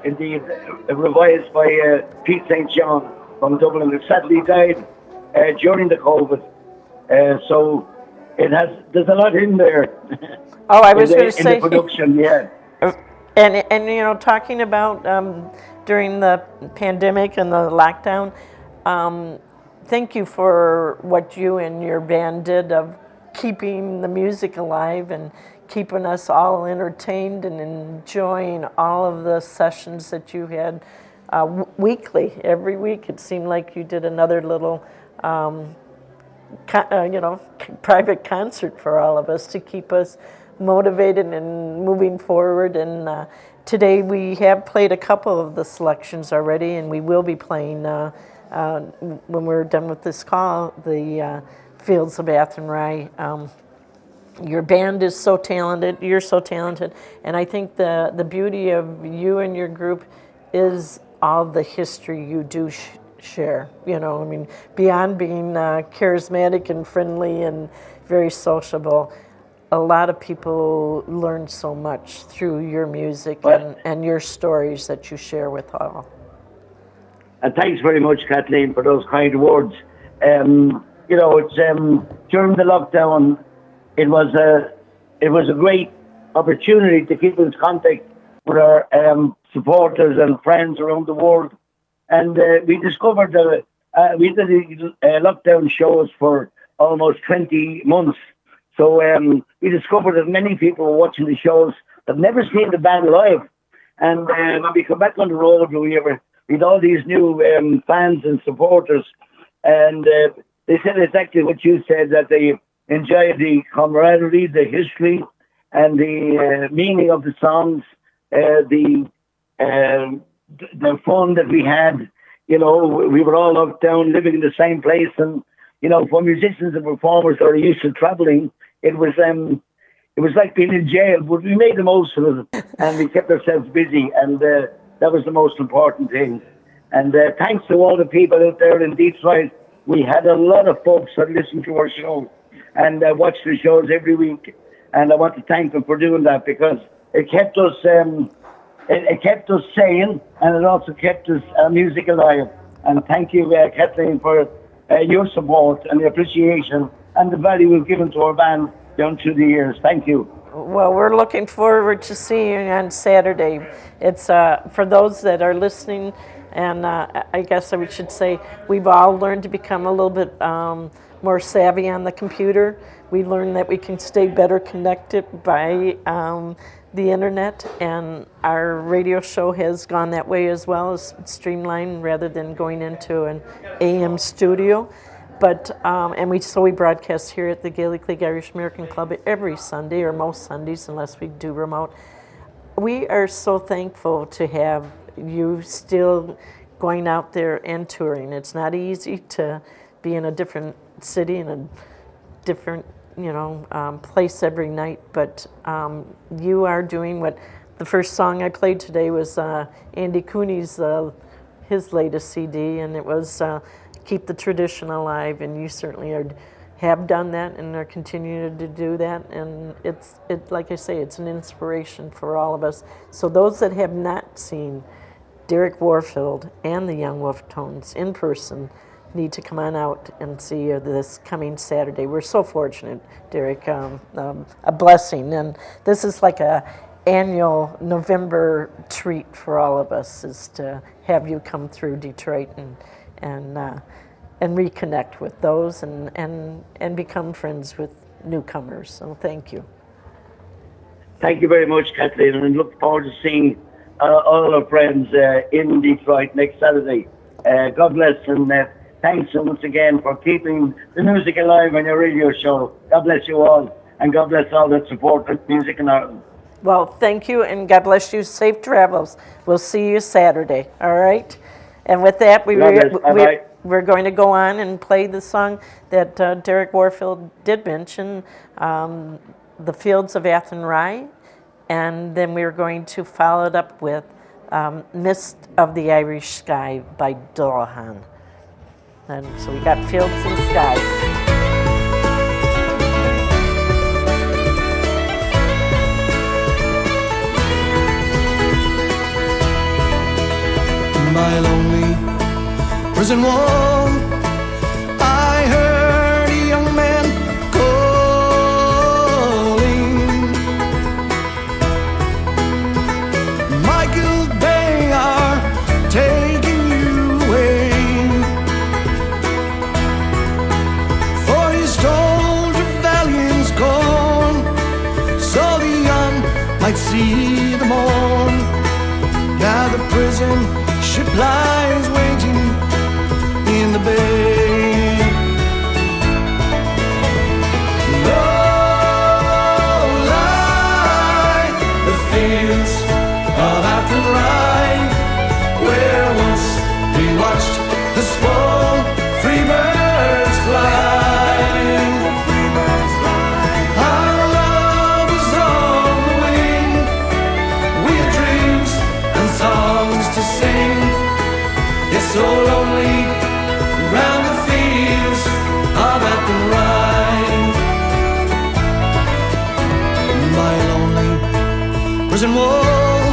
G: indeed revised by Pete St. John from Dublin, who sadly died during the COVID. So there's a lot in there.
B: Oh, I was going to
G: in
B: say.
G: the production, yeah.
B: And you know, talking about during the pandemic and the lockdown, thank you for what you and your band did of keeping the music alive and keeping us all entertained and enjoying all of the sessions that you had weekly. Every week it seemed like you did another little private concert for all of us to keep us motivated and moving forward. And today we have played a couple of the selections already, and we will be playing when we're done with this call, the Fields of Athenry. Your band is so talented, you're so talented, and I think the beauty of you and your group is all the history you do share. You know, I mean, beyond being charismatic and friendly and very sociable, a lot of people learn so much through your music and your stories that you share with all.
G: And thanks very much, Kathleen, for those kind words. You know, it's during the lockdown, it was a great opportunity to keep in contact with our supporters and friends around the world. And we discovered that we did lockdown shows for almost 20 months. So we discovered that many people were watching the shows that never seen the band live. And when we come back on the road, we had all these new fans and supporters. And they said exactly what you said, that they enjoyed the camaraderie, the history, and the meaning of the songs, the fun that we had. You know, we were all locked down, living in the same place, and you know, for musicians and performers that are used to traveling, it was like being in jail. But we made the most of it, and we kept ourselves busy, and that was the most important thing. And thanks to all the people out there in Detroit, we had a lot of folks that listened to our show and watch the shows every week, and I want to thank them for doing that, because it kept us sane, and it also kept us music alive. And thank you, Kathleen, for your support and the appreciation and the value we've given to our band down through the years. Thank you.
B: Well, we're looking forward to seeing you on Saturday. It's for those that are listening, and I guess I should say we've all learned to become a little bit more savvy on the computer. We learned that we can stay better connected by the internet, and our radio show has gone that way as well, as streamlined rather than going into an AM studio. But so we broadcast here at the Gaelic League Irish American Club every Sunday, or most Sundays, unless we do remote. We are so thankful to have you still going out there and touring. It's not easy to be in a different city and a different place every night, but you are doing what the first song I played today was Andy Cooney's his latest CD, and it was Keep the Tradition Alive, and you certainly have done that and are continuing to do that, and it's like I say, it's an inspiration for all of us. So those that have not seen Derek Warfield and the Young Wolf Tones in person need to come on out and see you this coming Saturday. We're so fortunate, Derek, a blessing, and this is like a annual November treat for all of us, is to have you come through Detroit and reconnect with those and become friends with newcomers. So thank you.
G: Thank you very much, Kathleen, and look forward to seeing all our friends in Detroit next Saturday. God bless, and thanks once again for keeping the music alive on your radio show. God bless you all, and God bless all that support the music in Ireland.
B: Well, thank you, and God bless you. Safe travels. We'll see you Saturday, all right? And with that, we're going to go on and play the song that Derek Warfield did mention, The Fields of Athenry, and then we're going to follow it up with Mist of the Irish Sky by 𝙬𝙬𝙬. And so we got Fields and Sky.
H: My lonely prison wall, I heard a young man calling. Michael, they are taking you away, for his told rebellion's gone, so the young might see the morn. Now the prison ship lies waiting in the bay. Low lie the fields of Athenry, where once we watched the small free birds fly. Our love was on the wing, we had dreams and songs to sing. It's so lonely round the fields of Athenry. My lonely prison wall,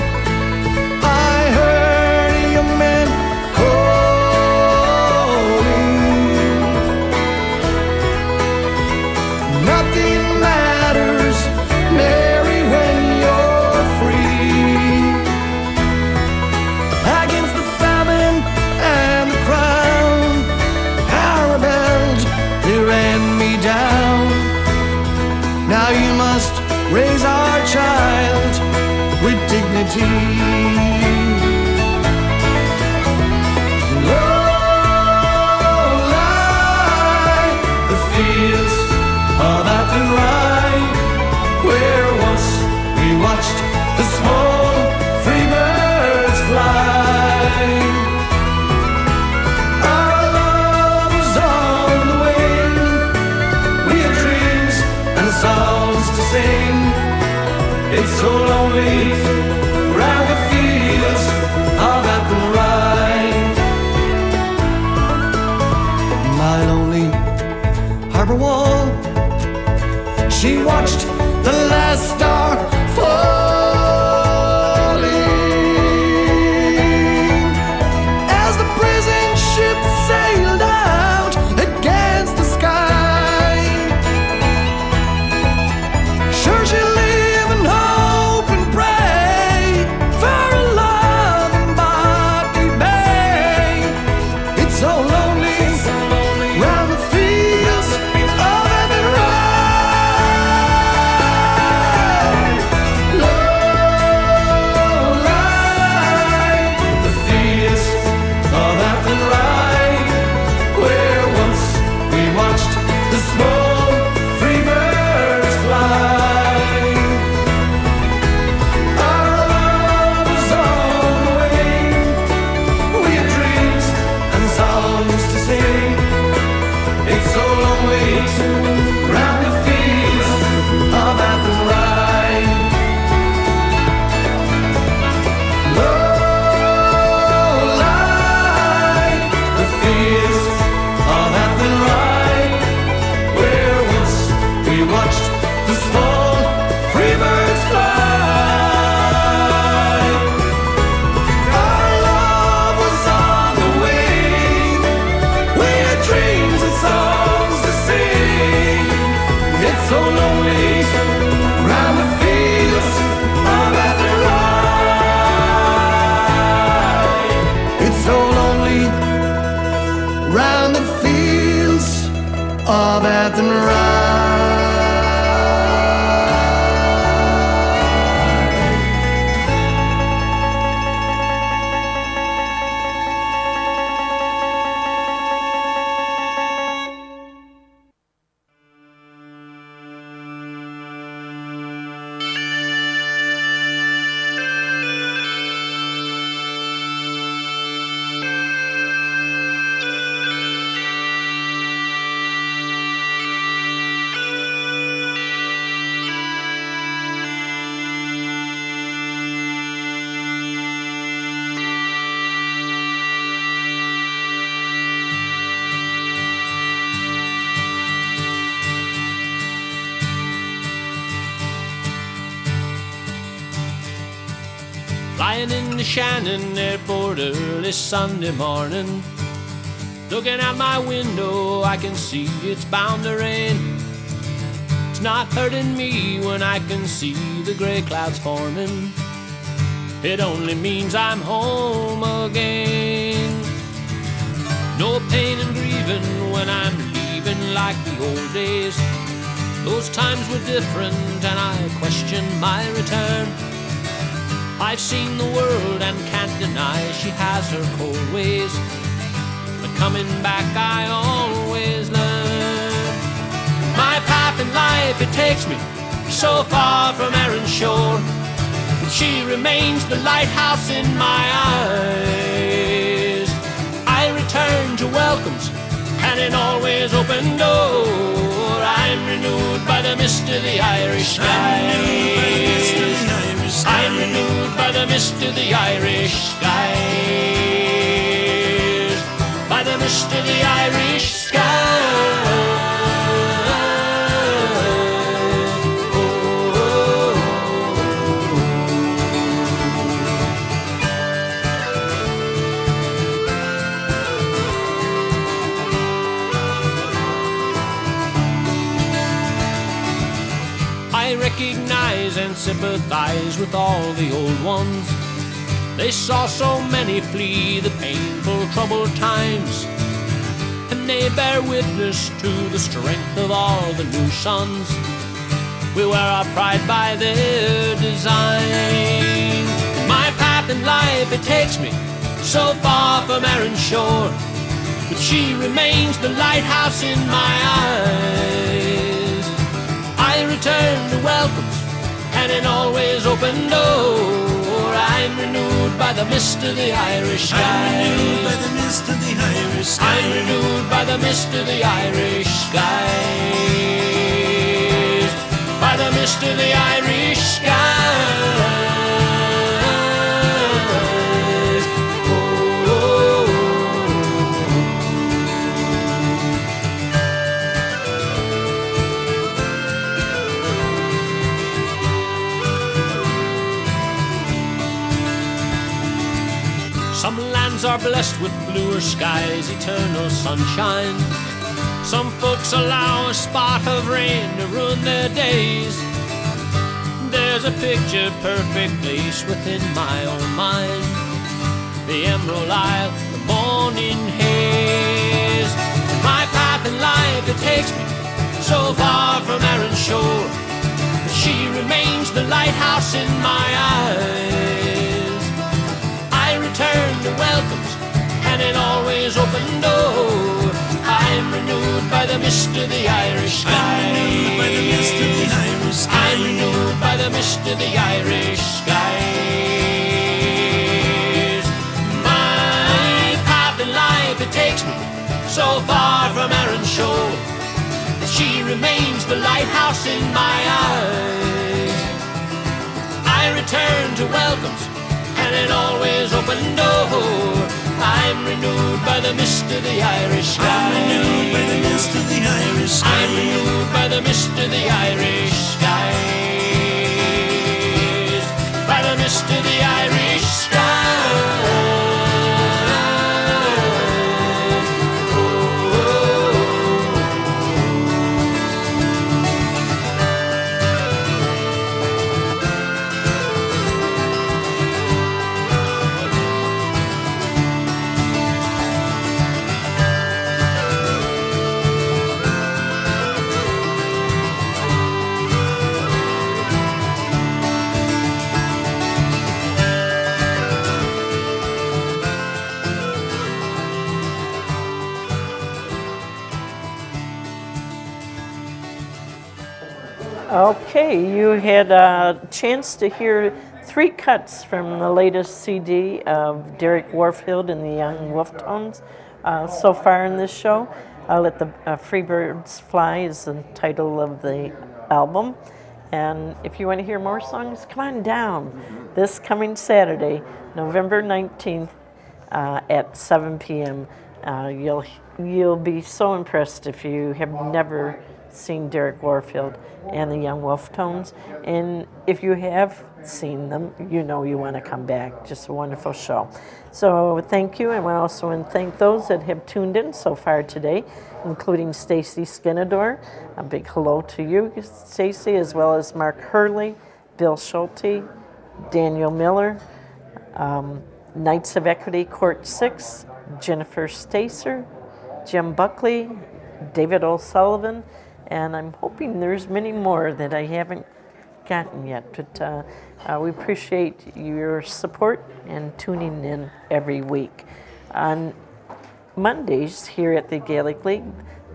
H: I heard a young man calling. Nothing matters, Mary, when you're free. Against the famine and the crown, our rebelled, they ran me down. Now you must raise our child with dignity. Low lie the fields of Athenry, where once we watched the small free birds fly. Our love was on the wing, we had dreams and songs to sing. It's so lonely round the fields of Athenry. My lonely harbor wall, she watched the last star falling as the prison ship sailed out against the sky. Sure she live and hope and pray for a love in Botany Bay. It's so lonely round the fields of Athenry. Low lie the fields of Athenry, where once we watched the small free birds fly. Our love was on the wing, we had dreams and songs to sing. It's so lonely round the fields of Athenry. Low lie the fields of Athenry, where once we watched the small free birds fly. Our love was on the wing, we had dreams and songs to sing. It's so lonely round the fields of Athenry. It's so lonely round the fields of Athenry.
I: Lying in the Shannon Airport early Sunday morning, looking out my window, I can see it's bound to rain. It's not hurting me when I can see the gray clouds forming. It only means I'm home again. No pain and grieving when I'm leaving like the old days. Those times were different and I question my return. I've seen the world and can't deny she has her cold ways, but coming back I always learn. My path in life, it takes me so far from Erin's shore, but she remains the lighthouse in my eyes. I return to welcomes and an always open door. I'm renewed by the mist of the Irish skies. I'm renewed by the mist of the Irish skies. By the mist of the Irish skies. I recognize and sympathize with all the old ones. They saw so many flee the painful, troubled times, and they bear witness to the strength of all the new sons. We wear our pride by their design. My path in life, it takes me so far from Erin's shore, but she remains the lighthouse in my eyes. I return to welcomes and an always open door. I'm renewed by the mist of the Irish skies. I'm renewed by the mist of the Irish skies. I'm renewed by the mist of the Irish skies. By the mist of the Irish skies. Some lands are blessed with bluer skies, eternal sunshine. Some folks allow a spot of rain to ruin their days. There's a picture perfect place within my own mind. The Emerald Isle, the morning haze. My path in life, it takes me so far from Erin's shore, but she remains the lighthouse in my eyes. I return to welcomes and an always open door. I'm renewed by the mist of the Irish skies. I'm renewed by the mist of the Irish skies. I'm renewed by the mist of the Irish skies. My path in life, it takes me so far from Erin's shore, that she remains the lighthouse in my eyes. I return to welcomes and an always open door. I'm renewed by the mist of the Irish skies. I'm renewed by the mist of the Irish skies. I'm renewed by the mist of the Irish skies. By the mist of the Irish skies.
B: Okay, you had a chance to hear 3 cuts from the latest CD of Derek Warfield and the Young Wolf Tones so far in this show. Let the Free Birds Fly is the title of the album. And if you want to hear more songs, come on down this coming Saturday, November 19th at 7 p.m. You'll be so impressed if you have never seen Derek Warfield and the Young Wolf Tones. And if you have seen them, you know you want to come back. Just a wonderful show. So thank you, and we also want to thank those that have tuned in so far today, including Stacy Skinador. A big hello to you, Stacy, as well as Mark Hurley, Bill Schulte, Daniel Miller, Knights of Equity Court 6, Jennifer Stacer, Jim Buckley, David O'Sullivan, and I'm hoping there's many more that I haven't gotten yet, but we appreciate your support and tuning in every week. On Mondays here at the Gaelic League,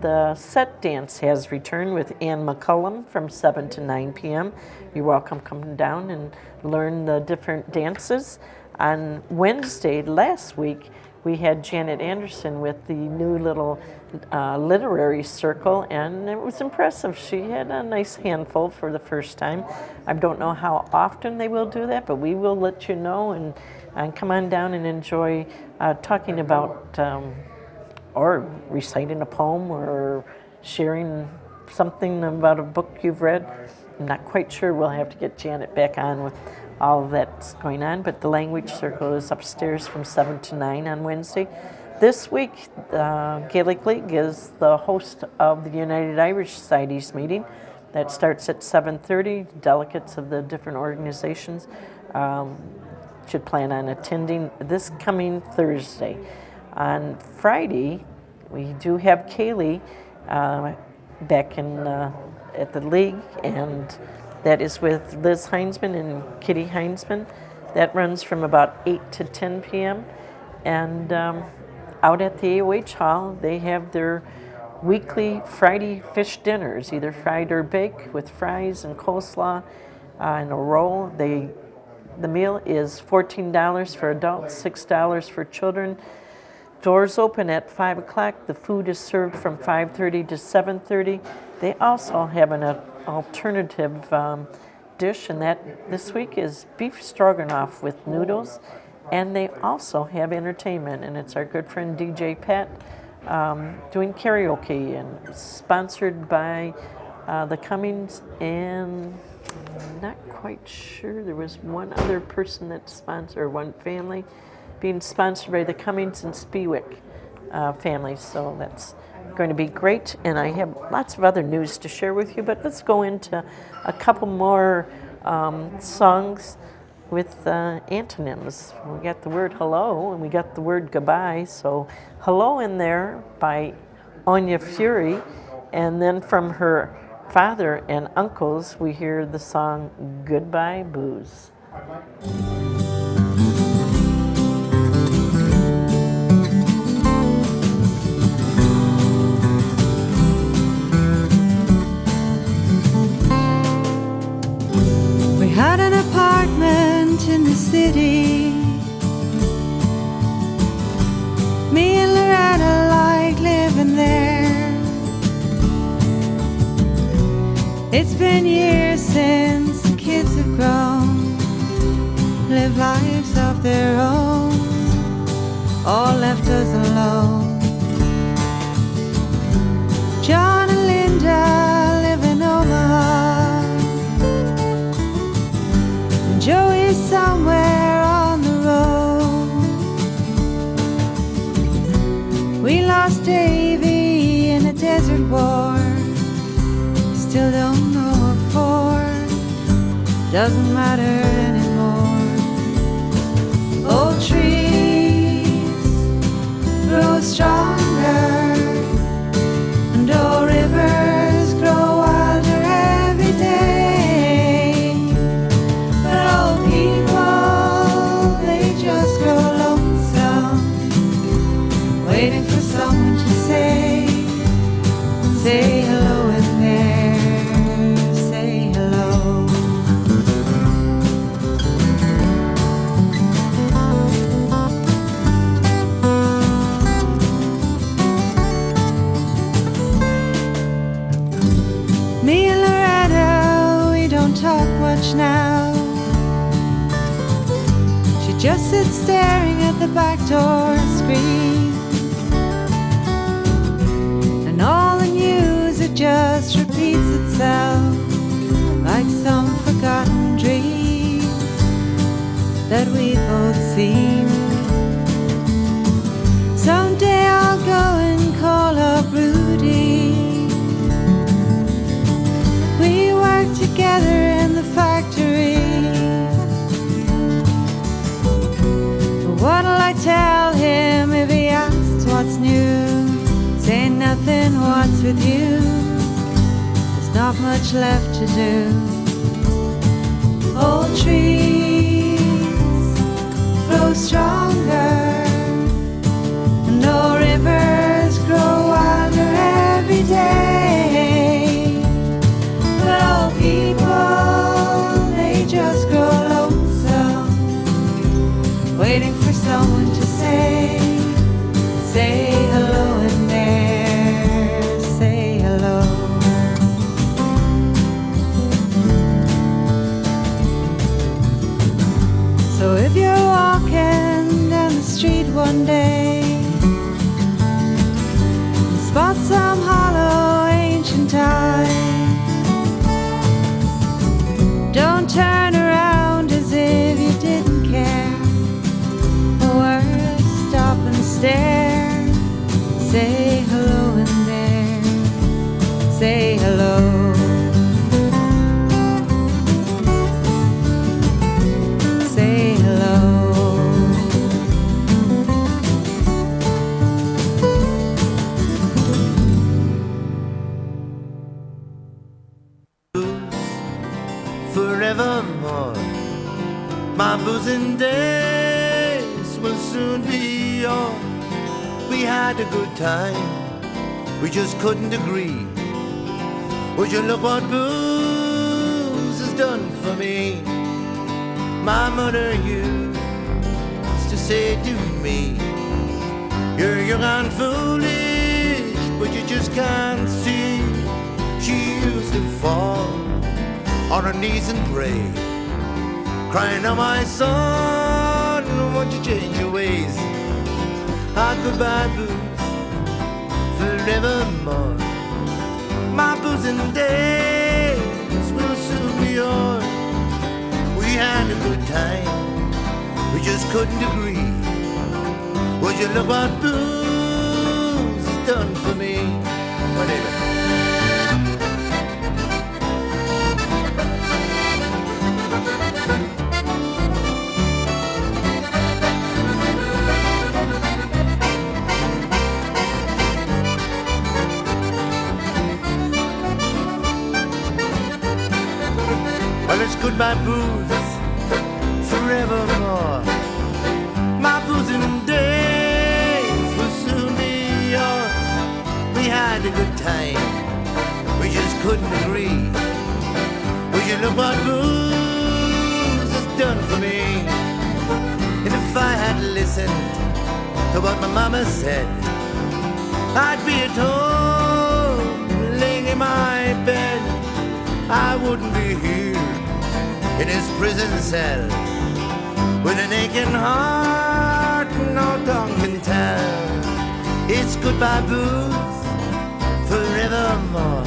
B: the set dance has returned with Ann McCullum from 7 to 9 p.m. You're welcome coming down and learn the different dances. On Wednesday last week, we had Janet Anderson with the new little literary circle, and it was impressive. She had a nice handful for the first time. I don't know how often they will do that, but we will let you know, and come on down and enjoy talking about or reciting a poem or sharing something about a book you've read. I'm not quite sure. We'll have to get Janet back on with all of that's going on, but the language circle is upstairs from 7 to 9 on Wednesday. This week, Gaelic League is the host of the United Irish Societies meeting. That starts at 7:30. Delegates of the different organizations should plan on attending this coming Thursday. On Friday, we do have Kaylee back in at the league, and that is with Liz Heinzman and Kitty Heinzman. That runs from about 8 to 10 p.m. And out at the AOH Hall, they have their weekly Friday fish dinners, either fried or baked, with fries and coleslaw and a roll. The meal is $14 for adults, $6 for children. Doors open at 5 o'clock. The food is served from 5:30 to 7:30. They also have an alternative dish, and that this week is beef stroganoff with noodles. And they also have entertainment, and it's our good friend DJ Pat doing karaoke, and sponsored by the Cummings, and I'm not quite sure. There was one other person that sponsored, or one family, being sponsored by the Cummings and Spiewik families. So that's going to be great, and I have lots of other news to share with you, but let's go into a couple more songs with antonyms. We got the word hello, and we got the word goodbye. So hello in there by Anya Fury, and then from her father and uncles, we hear the song Goodbye Booze.
J: We had an apartment in the city. Me and Loretta like living there. It's been years since the kids have grown, live lives of their own, all left us alone. John and Linda live in Omaha, and Joey's somewhere on the road. We lost Davy in a desert war, still don't know what for, doesn't matter anymore. Old trees grow stronger, and old rivers grow wilder every day. But old people, they just grow lonesome, waiting for someone to say hello in there, say hello. Me and Loretta, we don't talk much now. She just sits staring at the back door screen, and all the news it just repeats. repeats itself like some forgotten dream that we've both seen. Someday I'll go and call up Rudy. We work together in the factory. But what'll I tell him if he asks what's new? Say nothing, what's with you? There's not much left to do. Old trees grow stronger, and old rivers grow wilder every day. But old people, they just grow lonesome, waiting for someone to say hello in there, say hello. So if you're walking down the street one day and spot some hollow ancient tie, don't turn around as if you didn't care, or stop and stare. Say hello in there, say hello. Say hello.
K: Forevermore, my boozing days will soon be yours. We had a good time, we just couldn't agree. Would you look what booze has done for me? My mother used to say to me, you're young and foolish, but you just can't see. She used to fall on her knees and pray, crying, oh my son, won't you change your ways? Ah, goodbye booze, forevermore. My boozing days will soon be yours. We had a good time, we just couldn't agree. Would you look what booze has done for me? Whatever. Well, it's goodbye booze, forevermore. My boozing days will soon be yours. We had a good time, we just couldn't agree. Would you look what booze has done for me? And if I had listened to what my mama said, I'd be at home, laying in my bed. I wouldn't be here in his prison cell, with an aching heart no tongue can tell. It's goodbye booze, forevermore.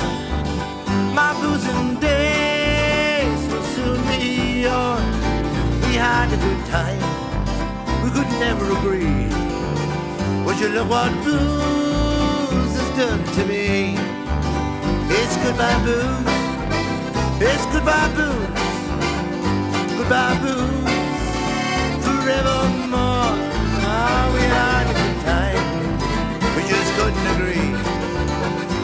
K: My boozing days will soon be yours. We had a good time, we could never agree. Would you look what booze has done to me? It's goodbye booze, it's goodbye booze, goodbye booze, forevermore. Ah, we had a good time, we just couldn't agree.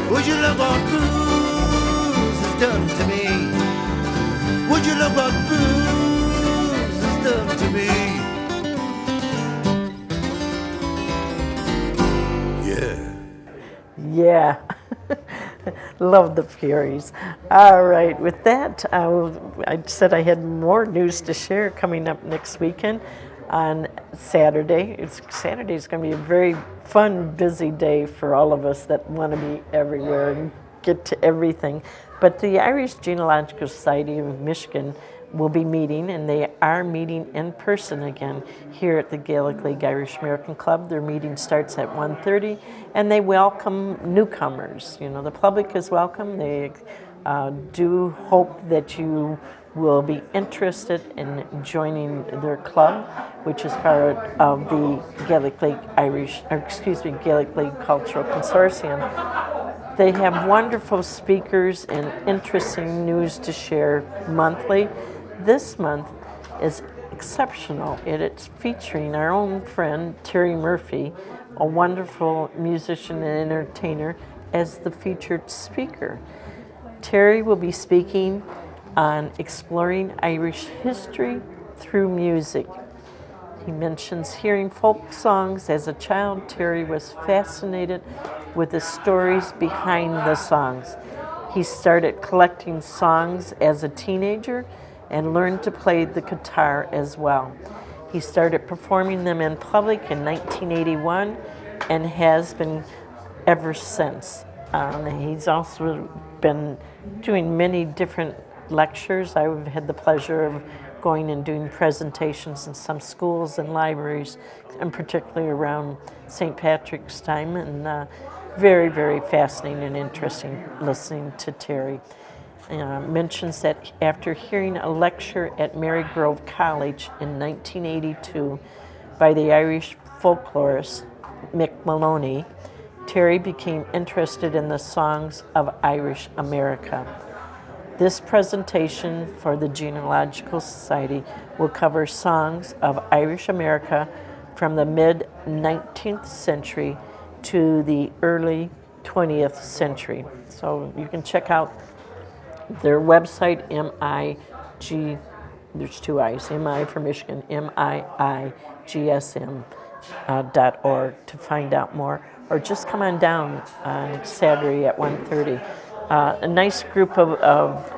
K: Would you look what booze has done to me? Would you look what booze has done to me? Yeah.
B: Yeah. Love the Furies. All right, with that, I said I had more news to share coming up next weekend on Saturday. Saturday's going to be a very fun, busy day for all of us that want to be everywhere and get to everything. But the Irish Genealogical Society of Michigan will be meeting, and they are meeting in person again here at the Gaelic League Irish American Club. Their meeting starts at 1:30, and they welcome newcomers. You know, the public is welcome. They do hope that you will be interested in joining their club, which is part of the Gaelic League Gaelic League Cultural Consortium. They have wonderful speakers and interesting news to share monthly. This month is exceptional. It's featuring our own friend Terry Murphy, a wonderful musician and entertainer, as the featured speaker. Terry will be speaking on exploring Irish history through music. He mentions hearing folk songs. As a child, Terry was fascinated with the stories behind the songs. He started collecting songs as a teenager and learned to play the guitar as well. He started performing them in public in 1981 and has been ever since. He's also been doing many different lectures. I've had the pleasure of going and doing presentations in some schools and libraries, and particularly around St. Patrick's time, and very, very fascinating and interesting listening to Terry. Mentions that after hearing a lecture at Marygrove College in 1982 by the Irish folklorist Mick Maloney, Terry became interested in the songs of Irish America. This presentation for the Genealogical Society will cover songs of Irish America from the mid-19th century to the early 20th century. So you can check out their website, MIG, there's two I's, MI for Michigan, MIIGSM.org to find out more, or just come on down on Saturday at 1:30. A nice group of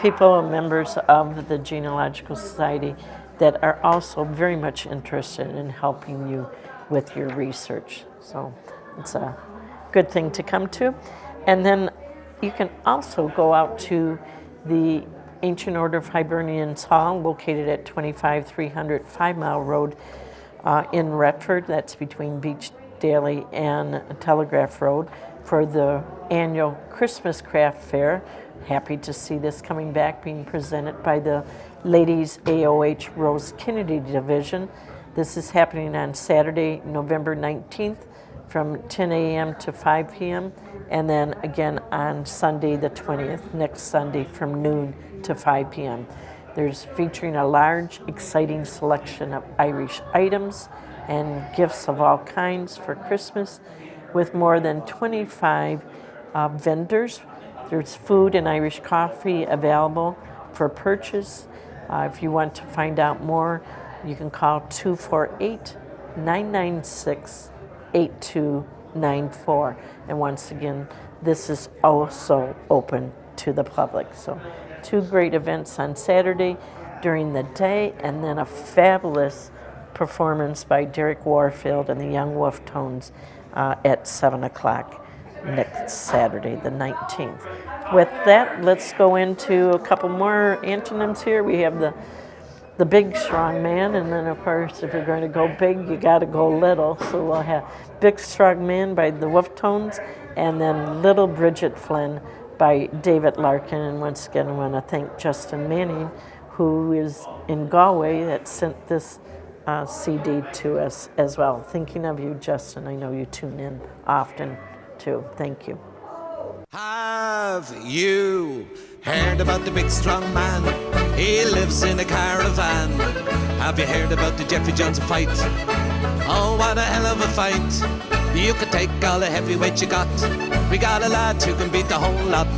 B: people, members of the Genealogical Society, that are also very much interested in helping you with your research. So it's a good thing to come to. And then you can also go out to the Ancient Order of Hibernians Hall, located at 25300 5 Mile Road in Retford. That's between Beach Daly and Telegraph Road, for the annual Christmas Craft Fair. Happy to see this coming back, being presented by the Ladies AOH Rose Kennedy Division. This is happening on Saturday, November 19th from 10 a.m. to 5 p.m. and then again on Sunday the 20th, next Sunday from noon to 5 p.m. There's featuring a large, exciting selection of Irish items and gifts of all kinds for Christmas, with more than 25 vendors. There's food and Irish coffee available for purchase. If you want to find out more, you can call 248-996-8294. And once again, this is also open to the public. So 2 great events on Saturday during the day, and then a fabulous performance by Derek Warfield and the Young Wolf Tones at 7 o'clock next Saturday, the 19th. With that, let's go into a couple more antonyms here. We have the big, strong man, and then, of course, if you're going to go big, you got to go little. So we'll have Big Strong Man by the Wolf Tones, and then Little Bridget Flynn by David Larkin. And once again, I want to thank Justin Manning, who is in Galway, that sent this CD to us as well. Thinking of you, Justin. I know you tune in often, too. Thank you.
K: Have you heard about the big strong man? He lives in a caravan. Have you heard about the Jeffrey Johnson fight? Oh, what a hell of a fight. You could take all the heavyweight you got. We got a lad who can beat the whole lot.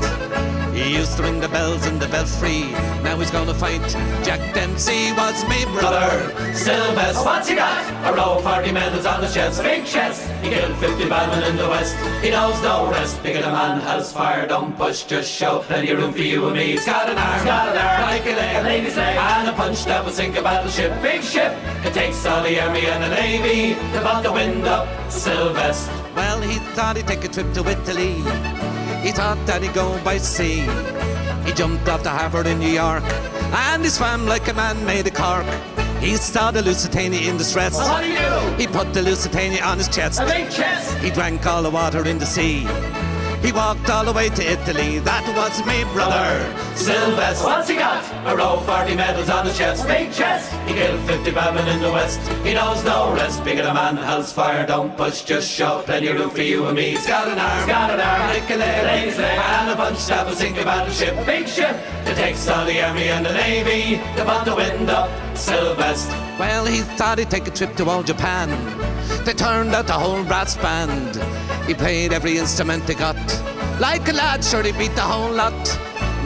K: He used to ring the bells in the belfry. Now he's gonna fight Jack Dempsey was me brother.
I: Sylvester, what's he got? A row of 40 medals on his chest, big chest. He killed 50 badmen in the west. He knows no rest. Bigger the man has fire, don't push, just show. Plenty of room for you and me. He's got an arm, like a leg, lady's leg, and a punch that will sink a battleship. Big ship, it takes all the army and the navy to put the wind up. Sylvester.
K: Well, he thought he'd take a trip to Italy.
F: He thought that he'd go by sea. He jumped off the harbour in New York, and he swam like a man made of cork. He saw the Lusitania in distress.
I: Well, what do you do?
F: He put the Lusitania on his chest.
I: A big chest.
F: He drank all the water in the sea. He walked all the way to Italy. That was me brother Sylvester.
I: What's he got?
F: A row of 40 medals on his chest.
I: Big chest.
F: He killed 50 badmen in the west. He knows no rest. Bigger than man, hell's fire. Don't push, just show. Plenty of room for you and me. He's got an arm.
I: He's got an arm.
F: Like a leg. And a bunch that will sink a battleship.
I: A big ship.
F: It takes all the army and the navy to put the wind up Sylvester. Well, he thought he'd take a trip to old Japan. They turned out the whole brass band. He played every instrument they got. Like a lad, sure he beat the whole lot.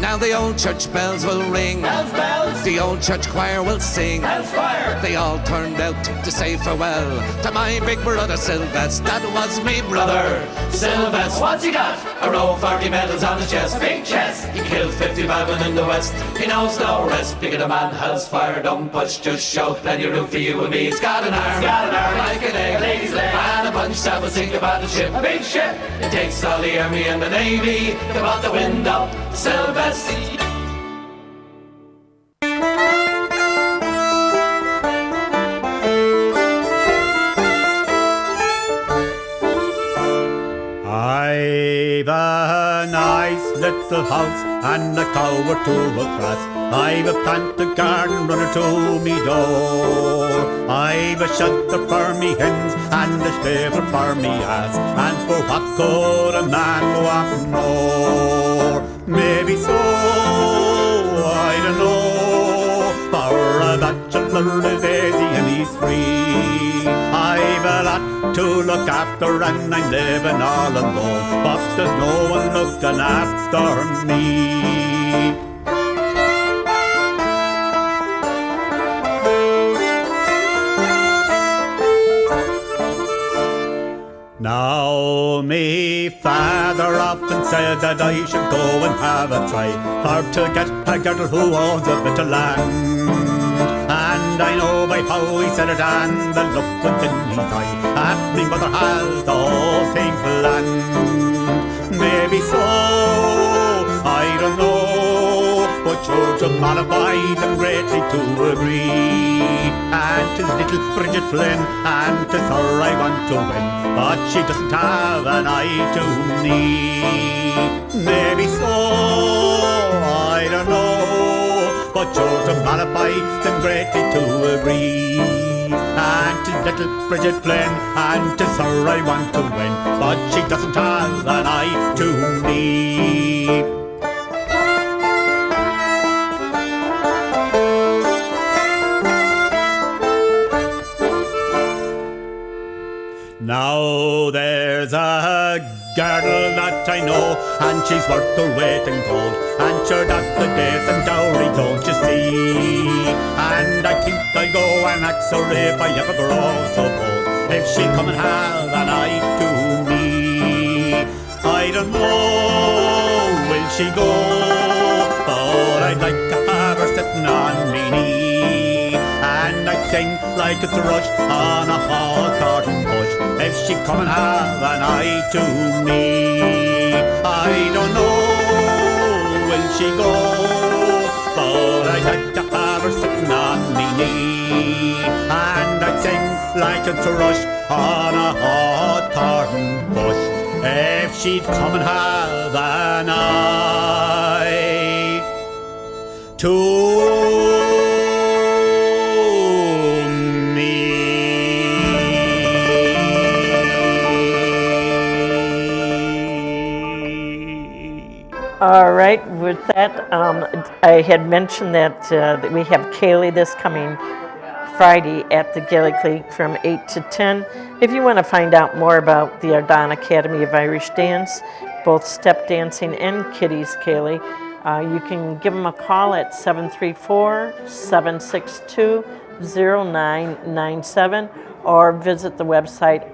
F: Now the old church bells will ring.
I: Bells, bells.
F: The old church choir will sing.
I: Bells choir.
F: They all turned out to say farewell to my big brother Sylvester. That was me brother Sylvester.
I: What's he got?
F: A row of 40 medals on his chest.
I: A big chest.
F: He killed 50 badmen in the west. He knows no rest. Bigger than man, hell's fire. Don't push, just shout. Plenty of room for you and me. He's got an arm.
I: He's got an arm.
F: Like a leg.
I: A lady's leg.
F: And a punch that will sink a battleship.
I: A big ship.
F: It takes all the army and the navy to put the wind up Sylvester.
A: I've a nice little house and a cow or two of grass. I've a planted garden running to me door. I've a shelter for me hens and a stable for me ass. And for what could a man want more? Maybe so, I don't know. For a bachelor is easy and he's free. I've a lot to look after and I'm living all alone, but there's no one looking after me. Now me father often said that I should go and have a try for to get a girl who owns a bit of land. And I know by how he said it and the look was in his eye that me mother has the whole thing planned. Maybe so, I don't know, but sure to modify them greatly to agree. And 'tis little Bridget Flynn, and 'tis her I want to win, but she doesn't have an eye to me. Maybe so, I don't know, but sure to modify them greatly to agree. And 'tis little Bridget Flynn, and 'tis her I want to win, but she doesn't have an eye to me. Now there's a girl that I know, and she's worth her weight in gold, and sure that's the decent dowry, don't you see? And I think I'll go and ask her if I ever grow so bold, if she'll come and have an eye to me. I don't know, will she go, but I'd like to have her sitting on me knee, and I'd sing like a thrush on a hawthorn bush, if she'd come and have an eye to me. I don't know, will she go, but I'd like to have her sitting on me knee, and I'd sing like a thrush on a hawthorn bush, if she'd come and have an eye to
B: All right, with that, I had mentioned that we have 𝐾𝐞𝐭 this coming Friday at the Gaelic League from 8 to 10. If you want to find out more about the Ardán Academy of Irish Dance, both step dancing and kiddies 𝐾𝐞𝐭, you can give them a call at 734-762-0997 or visit the website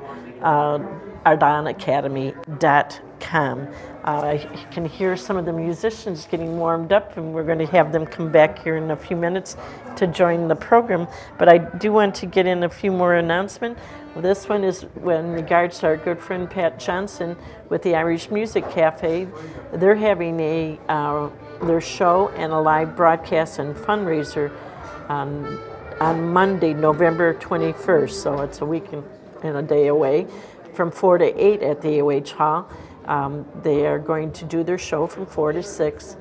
B: ardánacademy.com. 𝐿.com. I can hear some of the musicians getting warmed up, and we're going to have them come back here in a few minutes to join the program. But I do want to get in a few more announcements. This one is in regards to our good friend Pat Johnson with the Irish Music Cafe. They're having their show and a live broadcast and fundraiser on Monday, November 21st. So it's a week and a day away, from 4 to 8 at the 𝐻 Hall. They are going to do their show from 4 to 6,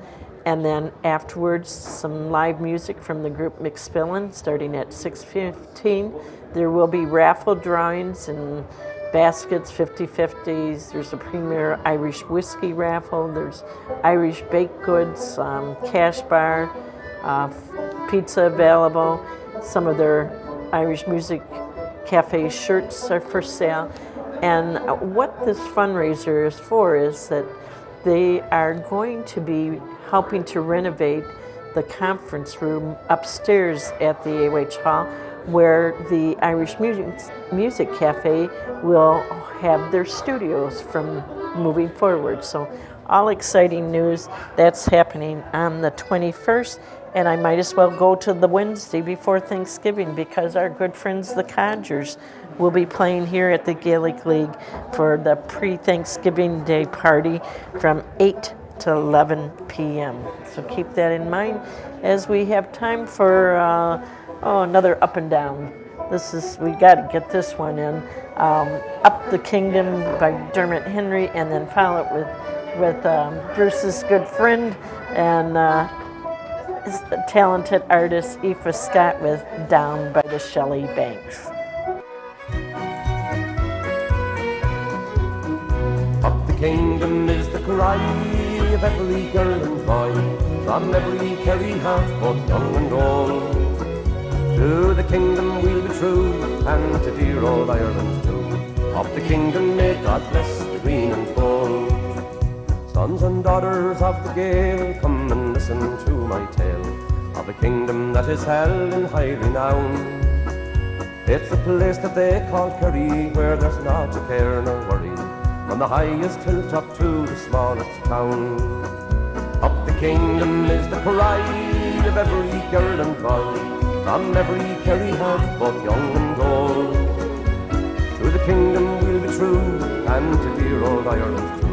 B: and then afterwards some live music from the group McSpillin starting at 6:15. There will be raffle drawings and baskets, 50/50s. There's a premier Irish whiskey raffle. There's Irish baked goods, cash bar, pizza available. Some of their Irish Music Cafe shirts are for sale. And what this fundraiser is for is that they are going to be helping to renovate the conference room upstairs at the 𝐻 Hall, where the Irish Music Cafe will have their studios from moving forward. So all exciting news. That's happening on the 21st. And I might as well go to the Wednesday before Thanksgiving, because our good friends, the Codgers, will be playing here at the Gaelic League for the pre-Thanksgiving Day party from 8 to 11 p.m. So keep that in mind as we have time for another Up and Down. We got to get this one in. Up the Kingdom by Dermot Henry, and then follow it with Bruce's good friend and talented artist Aoife Scott with Down by the Shelley Banks.
L: Up the kingdom is the cry of every girl and boy, from every Kerry heart, both young and old. To the kingdom we'll be true, and to dear old Ireland too. Up the kingdom may God bless the green and gold. Sons and daughters of the Gael, come and listen to my tale of a kingdom that is held in high renown. It's a place that they call Kerry, where there's not a care nor worry, from the highest hilltop to the smallest town. Up the kingdom is the cry of every girl and boy, from every Kerry heart, both young and old. To the kingdom we'll be true, and to dear old Ireland too.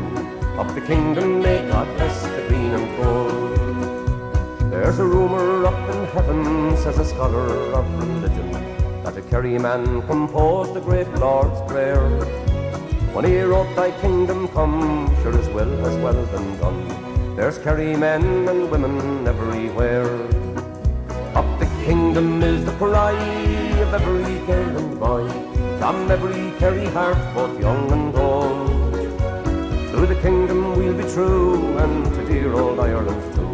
L: Up the kingdom may God bless the green and gold. There's a rumour up in heaven, says a scholar of religion, that a Kerry man composed the great Lord's Prayer. When he wrote thy kingdom come, sure his will has well been done. There's Kerry men and women everywhere. Up the kingdom is the cry of every girl and boy, from every Kerry heart, both young and old. To the kingdom we'll be true, and to dear old Ireland too.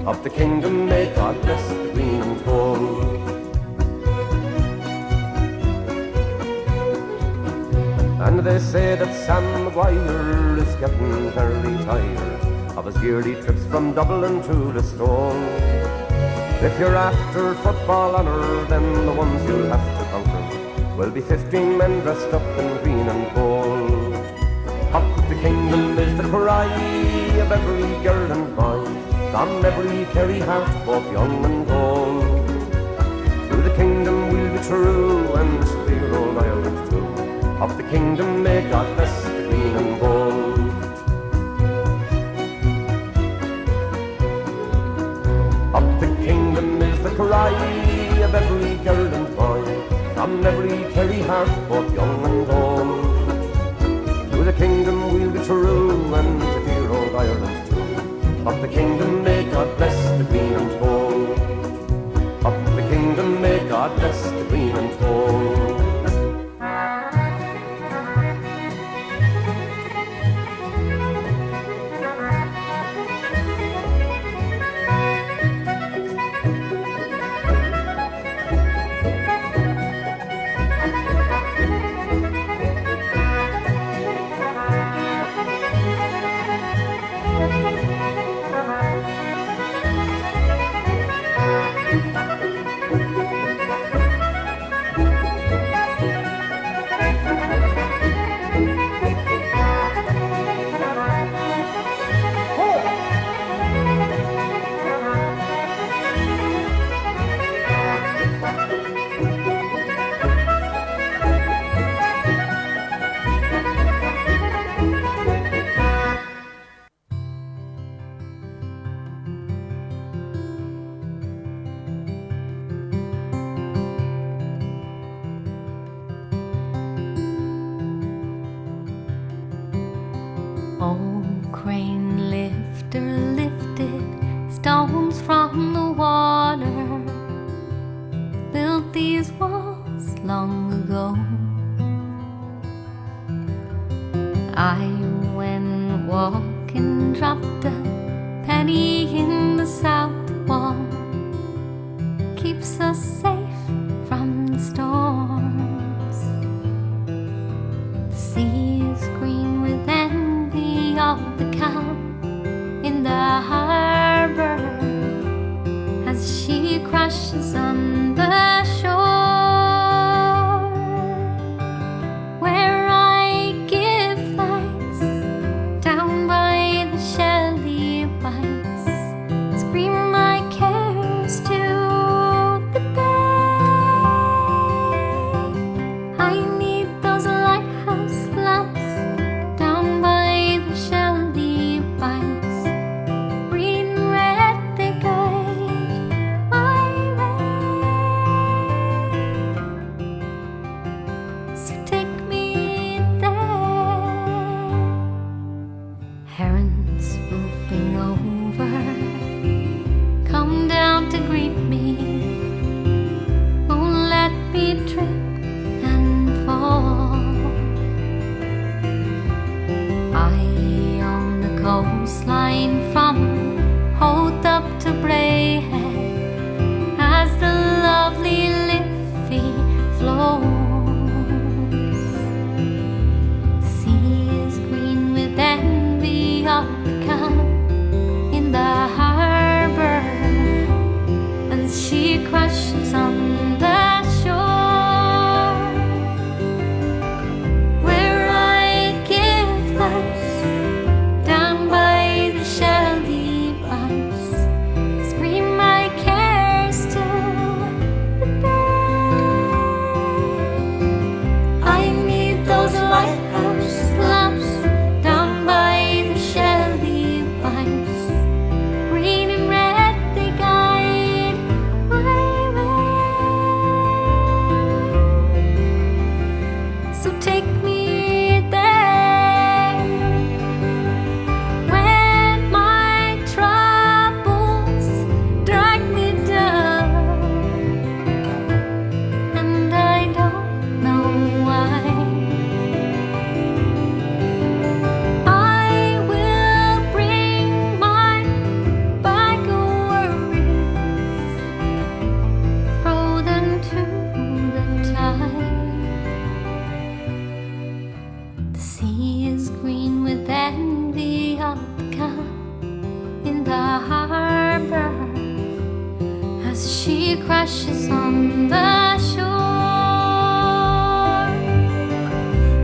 L: Up the kingdom may God bless the green and gold. And they say that Sam Maguire is getting very tired of his yearly trips from Dublin to Listowel. If you're after football honour, then the ones you'll have to conquer will be 15 men dressed up in green and gold. Up the kingdom is the cry of every girl and boy, from every Kerry heart, both young and old. To the kingdom we'll be true, and to dear old Ireland too. Up the kingdom may God bless the green and gold. Up the kingdom is the cry of every girl and boy, from every Kerry heart, both young and old. To the kingdom we'll be true, and to dear old Ireland too. Up the kingdom may God bless the green and gold. Up the kingdom may God bless the green and gold.
C: stones from the water built these walls long ago. I went walking, dropped a penny in the south wall, keeps us safe from the storms. The sea is green with envy of the calm in the harbor as she crashes on the shore, where I give thanks down by the shelly banks, scream my cares to the bay. I need those lighthouse lamps down by the shelly banks. Coastline from Hoth up to Braehead as the lovely Liffey flows. The sea is green with envy of the calm in the harbor as she crashes on the shore, where I give thanks down by the shelly banks, scream my cares to the bay. I need those lighthouse lamps down by the shelly banks, green and red they guide my way. So take me crashes on the shore,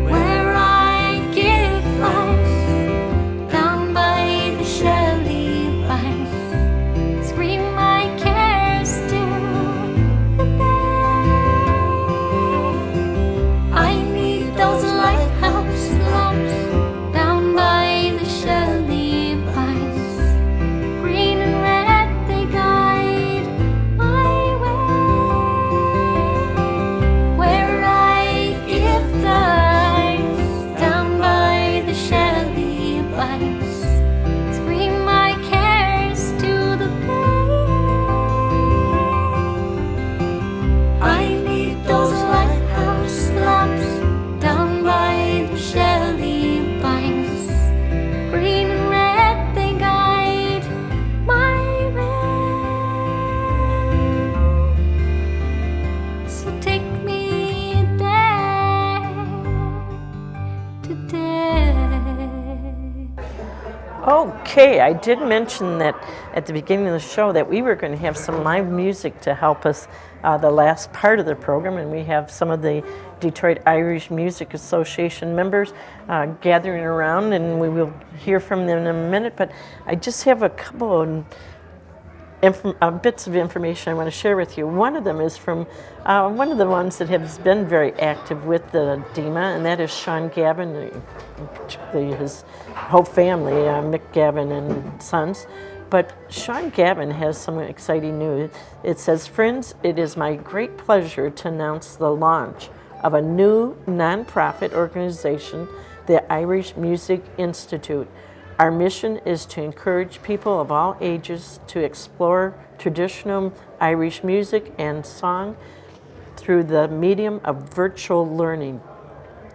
C: where I give thanks down by the shelly banks, scream my cares to the bay. I need those lighthouse lamps down by the shelly banks, green and red they guide my
B: Okay, I did mention that at the beginning of the show that we were going to have some live music to help us the last part of the program, and we have some of the Detroit Irish Music Association members gathering around, and we will hear from them in a minute, but I just have a couple of bits of information I want to share with you. One of them is from one of the ones that has been very active with the DEMA, and that is Sean Gavin, particularly his whole family, Mick Gavin and sons. But Sean Gavin has some exciting news. It says, "Friends, it is my great pleasure to announce the launch of a new nonprofit organization, the Irish Music Institute. Our mission is to encourage people of all ages to explore traditional Irish music and song through the medium of virtual learning.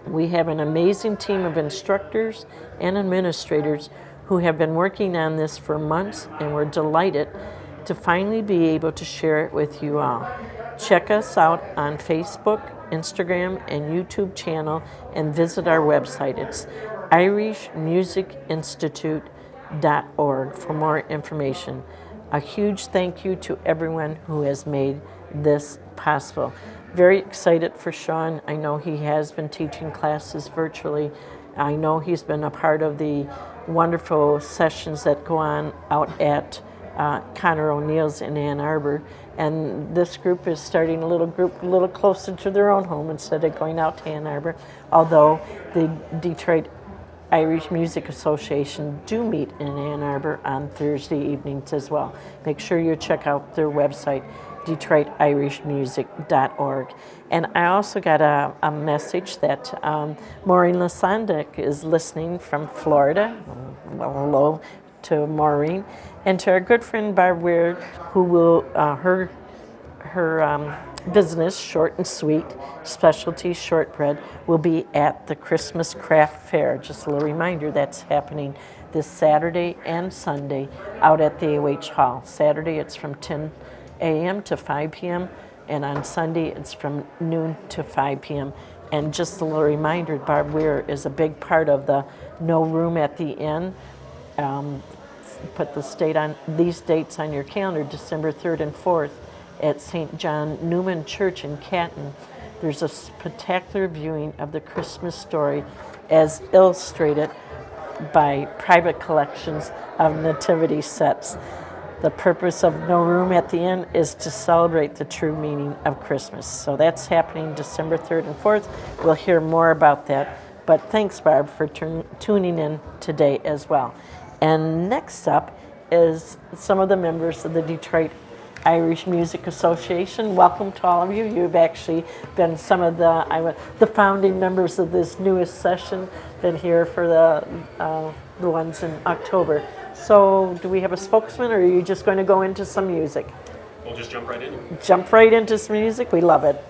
B: We have an amazing team of instructors and administrators who have been working on this for months, and we're delighted to finally be able to share it with you all. Check us out on Facebook, Instagram, and YouTube channel, and visit our website. It's irishmusicinstitute.org for more information. A huge thank you to everyone who has made this possible. Very excited for Sean. I know he has been teaching classes virtually. I know he's been a part of the wonderful sessions that go on out at Conor O'Neill's in Ann Arbor. And this group is starting a little closer to their own home instead of going out to Ann Arbor, although the Detroit Irish Music Association do meet in Ann Arbor on Thursday evenings as well. Make sure you check out their website, DetroitIrishMusic.org. And I also got a message that Maureen Lasandek is listening from Florida. Well, hello to Maureen. And to our good friend Barb Weir, who will, her business, Short and Sweet, specialty shortbread, will be at the Christmas Craft Fair. Just a little reminder, that's happening this Saturday and Sunday out at the AOH Hall. Saturday it's from 10 a.m. to 5 p.m. and on Sunday it's from noon to 5 p.m. And just a little reminder, Barb Weir is a big part of the No Room at the Inn. Put these dates on your calendar, December 3rd and 4th at St. John Newman Church in Canton. There's a spectacular viewing of the Christmas story as illustrated by private collections of nativity sets. The purpose of No Room at the Inn is to celebrate the true meaning of Christmas. So that's happening December 3rd and 4th. We'll hear more about that. But thanks, Barb, for tuning in today as well. And next up is some of the members of the Detroit Irish Music Association. Welcome to all of you. You've actually been some of the founding members of this newest session, been here for the ones in October. So do we have a spokesman, or are you just going to go into some music?
M: We'll just jump right in.
B: Jump right into some music? We love it.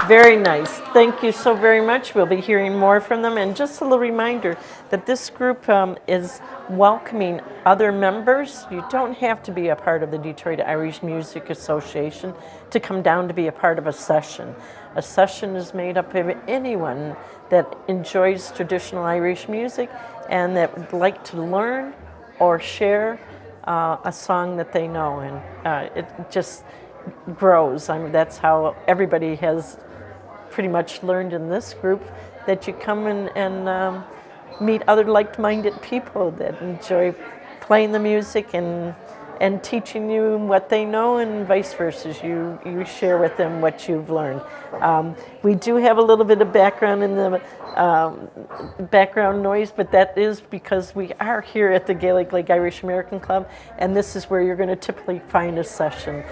B: Very nice. Thank you so very much. We'll be hearing more from them. And just a little reminder that this group is welcoming other members. You don't have to be a part of the Detroit Irish Music Association to come down to be a part of a session. A session is made up of anyone that enjoys traditional Irish music and that would like to learn or share a song that they know. And it just grows. I mean, that's how everybody has pretty much learned in this group, that you come and meet other like-minded people that enjoy playing the music and teaching you what they know, and vice versa. You share with them what you've learned. We do have a little bit of background in the background noise, but that is because we are here at the Gaelic League Irish American Club, and this is where you're going to typically find a session.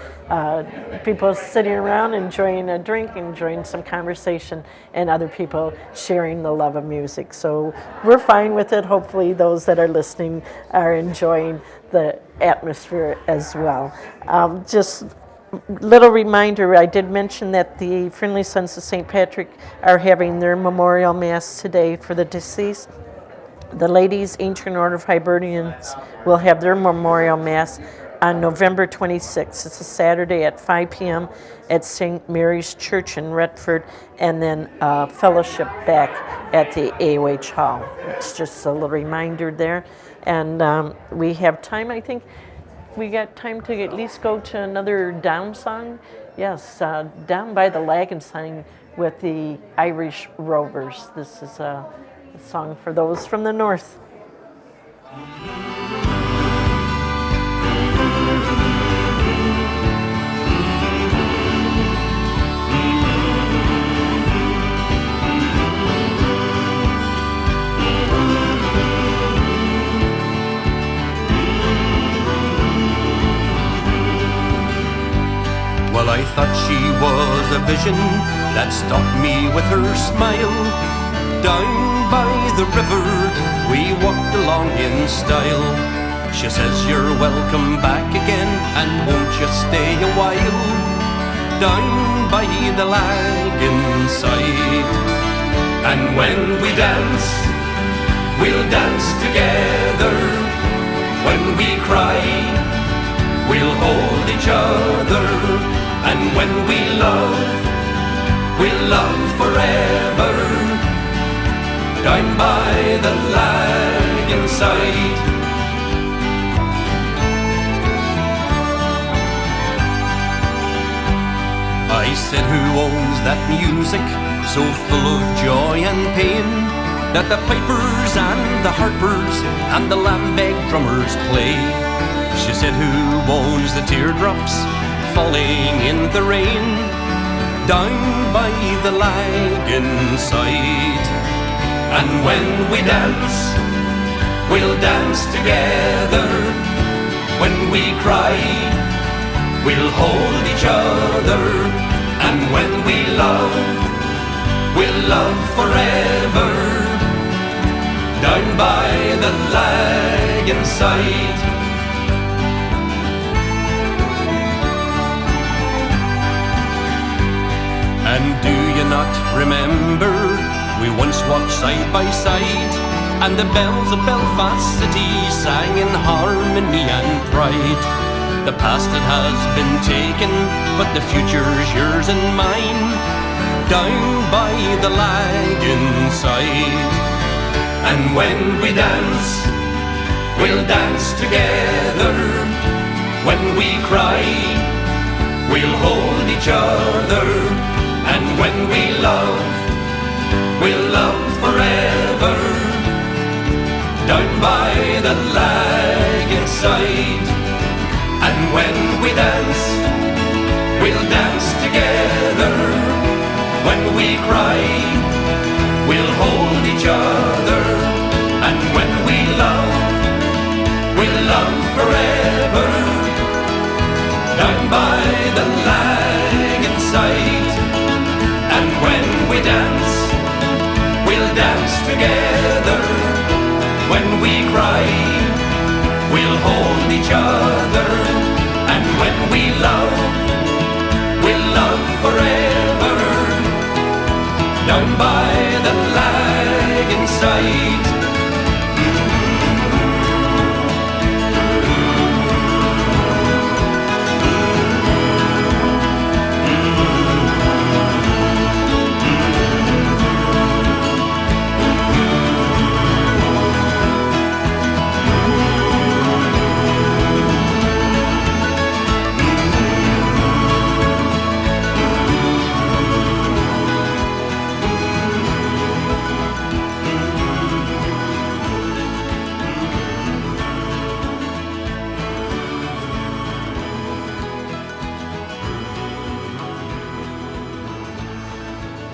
B: People sitting around enjoying a drink, enjoying some conversation, and other people sharing the love of music. So we're fine with it. Hopefully those that are listening are enjoying the atmosphere as well. Just little reminder, I did mention that the Friendly Sons of St. Patrick are having their memorial mass today for the deceased. The Ladies Ancient Order of Hibernians will have their memorial mass on November 26th. It's a Saturday at 5 p.m. at St. Mary's Church in Retford, and then fellowship back at the 𝐴𝐻 Hall. It's just a little reminder there. And we have time, I think. We got time to at least go to another Down song. Yes, Down by the Lagan Sign with the Irish Rovers. This is a song for those from the north.
M: Well, I thought she was a vision that stopped me with her smile. Down by the river we walked along in style. She says, you're welcome back again, and won't you stay a while? Down by the Lagan side. And when we dance, we'll dance together. When we cry, we'll hold each other. And when we love, we'll love forever. Down by the Lagan side. I said, who owns that music so full of joy and pain, that the pipers and the harpers and the lambeg drummers play? She said, who owns the teardrops falling in the rain, down by the Lagan side? And when we dance, we'll dance together. When we cry, we'll hold each other. And when we love, we'll love forever. Down by the Lagan side. And do you not remember, we once walked side by side, and the bells of Belfast City sang in harmony and pride. The past it has been taken, but the future's yours and mine, down by the Lagan side. And when we dance, we'll dance together. When we cry, we'll hold each other. And when we love, we'll love forever. Down by the Lagan side. And when we dance, we'll dance together. When we cry, we'll hold each other. And when we love, we'll love forever. Down by the Lagan side. And when we dance, we'll dance together. When we cry, we'll hold each other. And when we love, we'll love forever. down by the lagging side.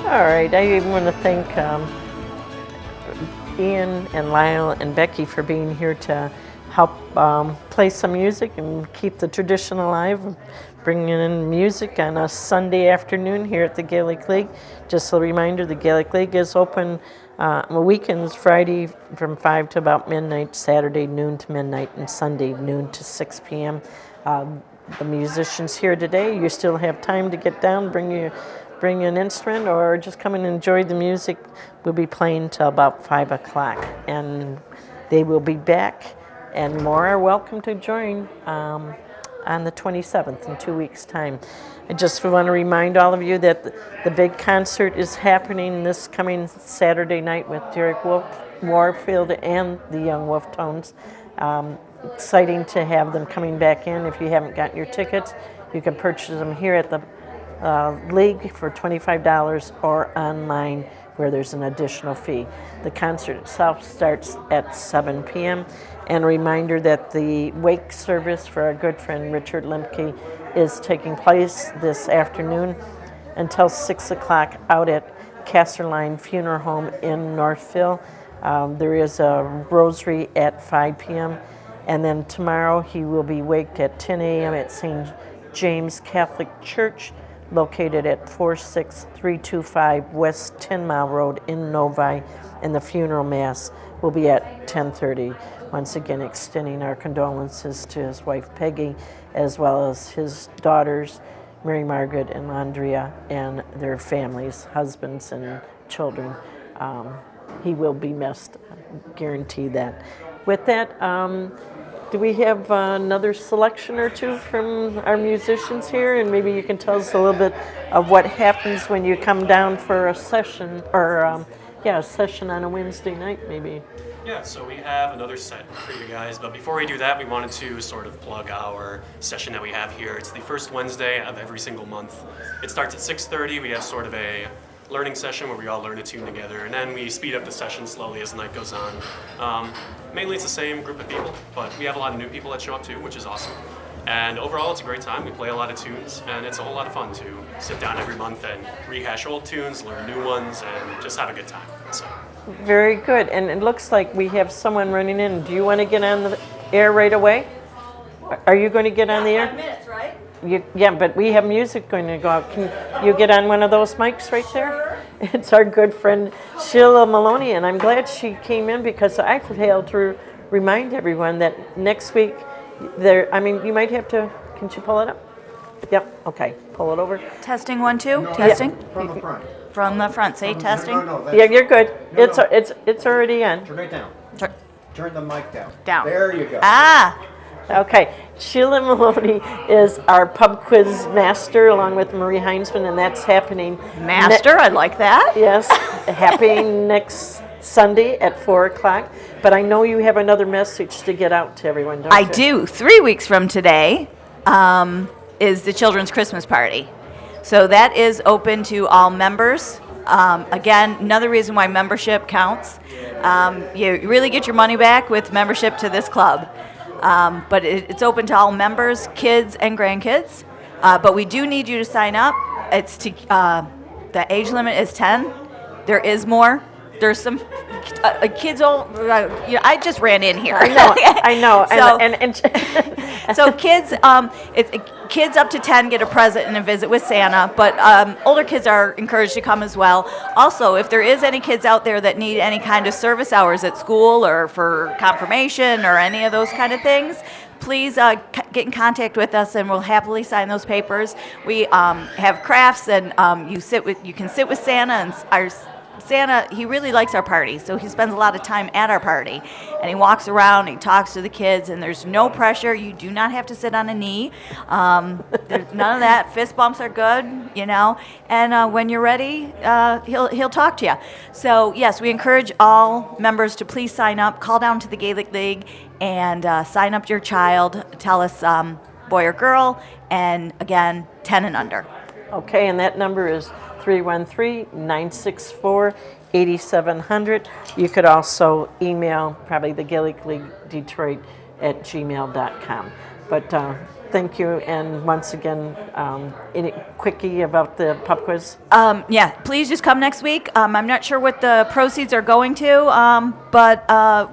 B: All right, I want to thank Ian and Lyle and Becky for being here to help play some music and keep the tradition alive, bringing in music on a Sunday afternoon here at the Gaelic League. Just a reminder, the Gaelic League is open weekends, Friday from 5 to about midnight, Saturday noon to midnight, and Sunday noon to 6 p.m. The musicians here today, you still have time to get down, bring an instrument, or just come and enjoy the music. We'll be playing till about 5 o'clock, and they will be back, and more are welcome to join on the 27th in 2 weeks' time. I just want to remind all of you that the big concert is happening this coming Saturday night with Derek Warfield and the Young Wolf Tones. Exciting to have them coming back in. If you haven't gotten your tickets, you can purchase them here at the League for $25 or online where there's an additional fee. The concert itself starts at 7 p.m. And a reminder that the wake service for our good friend Richard Lemke is taking place this afternoon until 6 o'clock out at Casterline Funeral Home in Northville. There is a rosary at 5 p.m. And then tomorrow he will be waked at 10 a.m. at St. James Catholic Church, located at 46325 West 10 Mile Road in Novi, and the funeral mass will be at 10:30. Once again, extending our condolences to his wife Peggy, as well as his daughters, Mary Margaret and Andrea, and their families, husbands and children. He will be missed, I guarantee that. With that, do we have another selection or two from our musicians here? And maybe you can tell us a little bit of what happens when you come down for a session, or a session on a Wednesday night, maybe.
N: Yeah, so we have another set for you guys, but before we do that, we wanted to sort of plug our session that we have here. It's the first Wednesday of every single month. It starts at 6:30. We have sort of a learning session where we all learn a tune together, and then we speed up the session slowly as the night goes on. Mainly it's the same group of people, but we have a lot of new people that show up too, which is awesome. And overall, it's a great time. We play a lot of tunes, and it's a whole lot of fun to sit down every month and rehash old tunes, learn new ones, and just have a good time. So.
B: Very good. And it looks like we have someone running in. Do you want to get on the air right away? Are you going to get on the air?
O: 5 minutes, right?
B: Yeah, but we have music going to go out. Can you get on one of those mics right there? It's our good friend Sheila Maloney, and I'm glad she came in because I failed to remind everyone that next week, you might have to, can you pull it up? Yep, okay, pull it over.
O: Testing 1, 2, testing.
P: From the front.
O: From the front, say testing.
B: Yeah, you're good. It's already on.
P: Turn it down. Turn the mic down.
O: Down.
P: There you go.
O: Ah!
B: Okay, Sheila Maloney is our pub quiz master along with Marie Heinzman, and that's happening.
O: Master, I like that.
B: Yes, happening next Sunday at 4 o'clock. But I know you have another message to get out to everyone, don't you?
O: I do. 3 weeks from today is the children's Christmas party. So that is open to all members. Again, another reason why membership counts. You really get your money back with membership to this club. But it's open to all members, kids and grandkids. But we do need you to sign up. It's to the age limit is 10. There is more. There's some kids. I just ran in here.
B: I know.
O: So, so kids, kids up to 10 get a present and a visit with Santa. But older kids are encouraged to come as well. Also, if there is any kids out there that need any kind of service hours at school or for confirmation or any of those kind of things, please get in contact with us, and we'll happily sign those papers. We have crafts, and you can sit with Santa, and our Santa, he really likes our party, so he spends a lot of time at our party, and he walks around, he talks to the kids, and there's no pressure. You do not have to sit on a knee. There's none of that. Fist bumps are good, and when you're ready, he'll talk to you. So yes, we encourage all members to please sign up. Call down to the Gaelic League and sign up your child. Tell us boy or girl, and again, 10 and under.
B: Okay, and that number is 313-964-8700. You could also email probably the Gaelic League Detroit at gmail.com. But thank you, and once again, any quickie about the pub quiz?
O: Yeah, please just come next week. I'm not sure what the proceeds are going to, but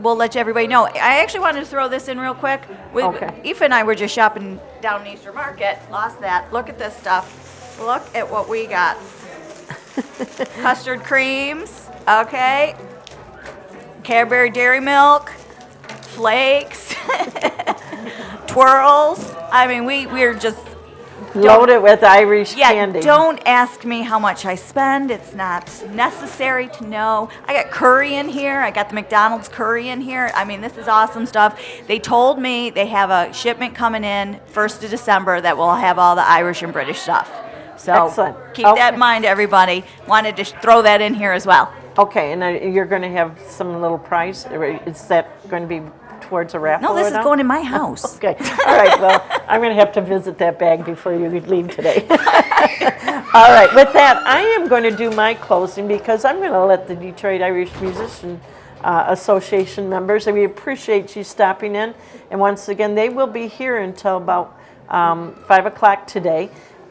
O: we'll let everybody know. I actually wanted to throw this in real quick.
B: Okay.
O: Aoife and I were just shopping down in Easter Market. Lost that. Look at this stuff. Look at what we got. Custard creams, okay. Cadbury Dairy Milk, flakes, twirls. I mean, we're just
B: loaded with Irish candy.
O: Don't ask me how much I spend. It's not necessary to know. I got curry in here. I got the McDonald's curry in here. I mean, this is awesome stuff. They told me they have a shipment coming in 1st of December that will have all the Irish and British stuff. So
B: excellent.
O: Keep that in mind, everybody. Wanted to throw that in here as well.
B: Okay, and you're going to have some little prize? Is that going to be towards a raffle?
O: No, this is going in my house.
B: Okay. All right, well, I'm going to have to visit that bag before you leave today. All right, with that, I am going to do my closing because I'm going to let the Detroit Irish Musician Association members, and we appreciate you stopping in. And once again, they will be here until about 5 o'clock today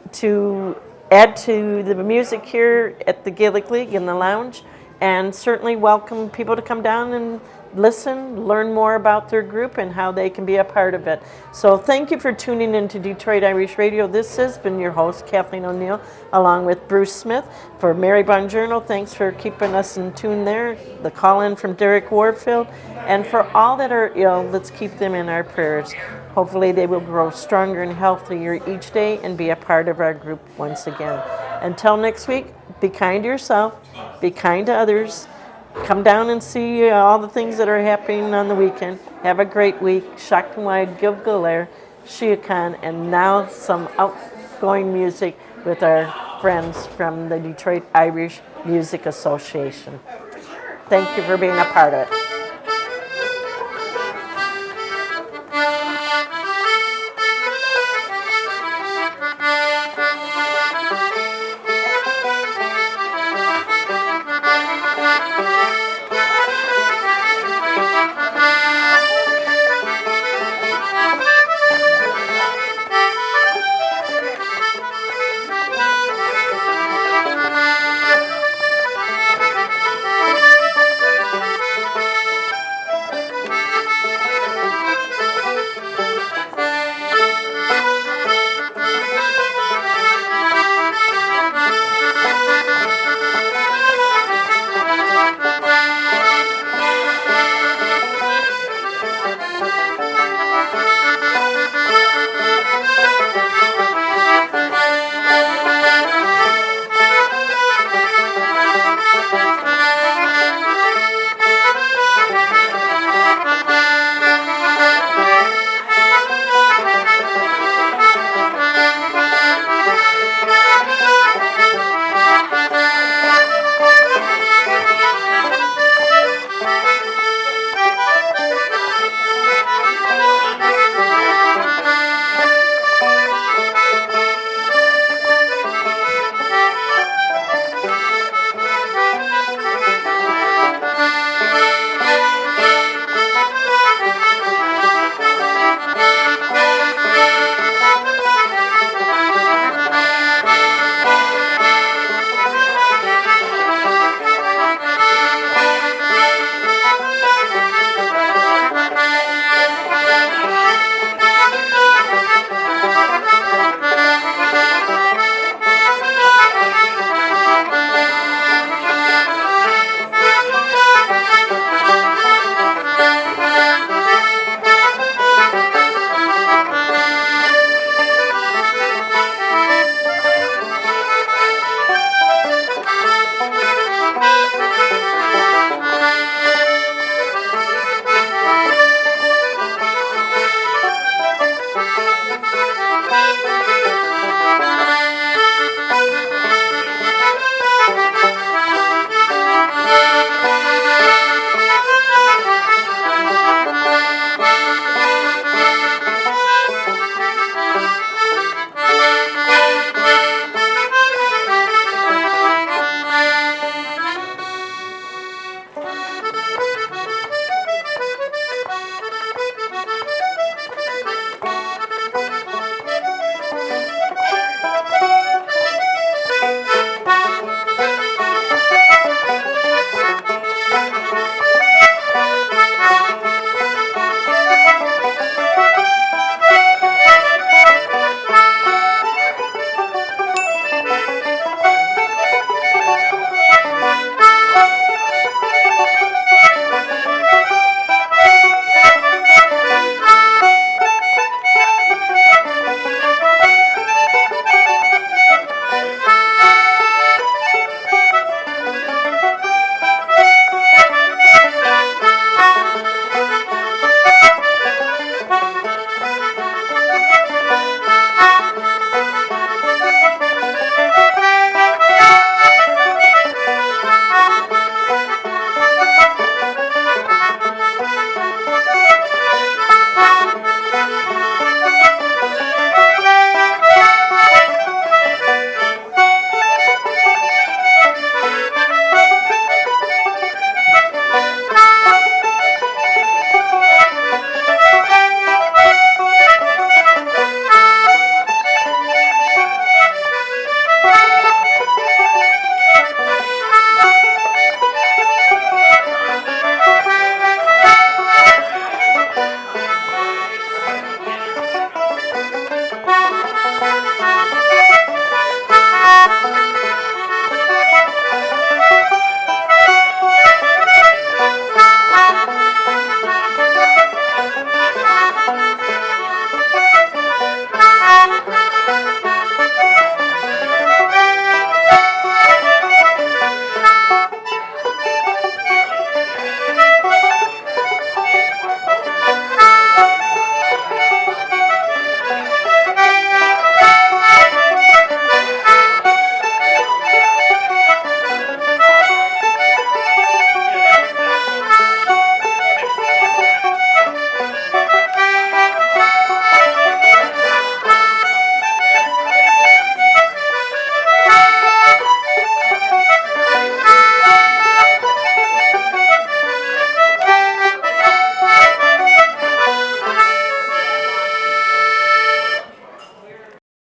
B: to add to the music here at the Gaelic League in the lounge, and certainly welcome people to come down and listen, learn more about their group and how they can be a part of it. So thank you for tuning in to Detroit Irish Radio. This has been your host, Kathleen O'Neill, along with Bruce Smith. For Mary Bonjourno, thanks for keeping us in tune there. The call-in from Derek Warfield. And for all that are ill, let's keep them in our prayers. Hopefully they will grow stronger and healthier each day and be a part of our group once again. Until next week, be kind to yourself, be kind to others. Come down and see all the things that are happening on the weekend. Have a great week. 𝐶𝐞𝐭𝐫𝐲 𝐈𝐫𝐢 𝐶𝐞𝐭, and now some outgoing music with our friends from the Detroit Irish Music Association. Thank you for being a part of it.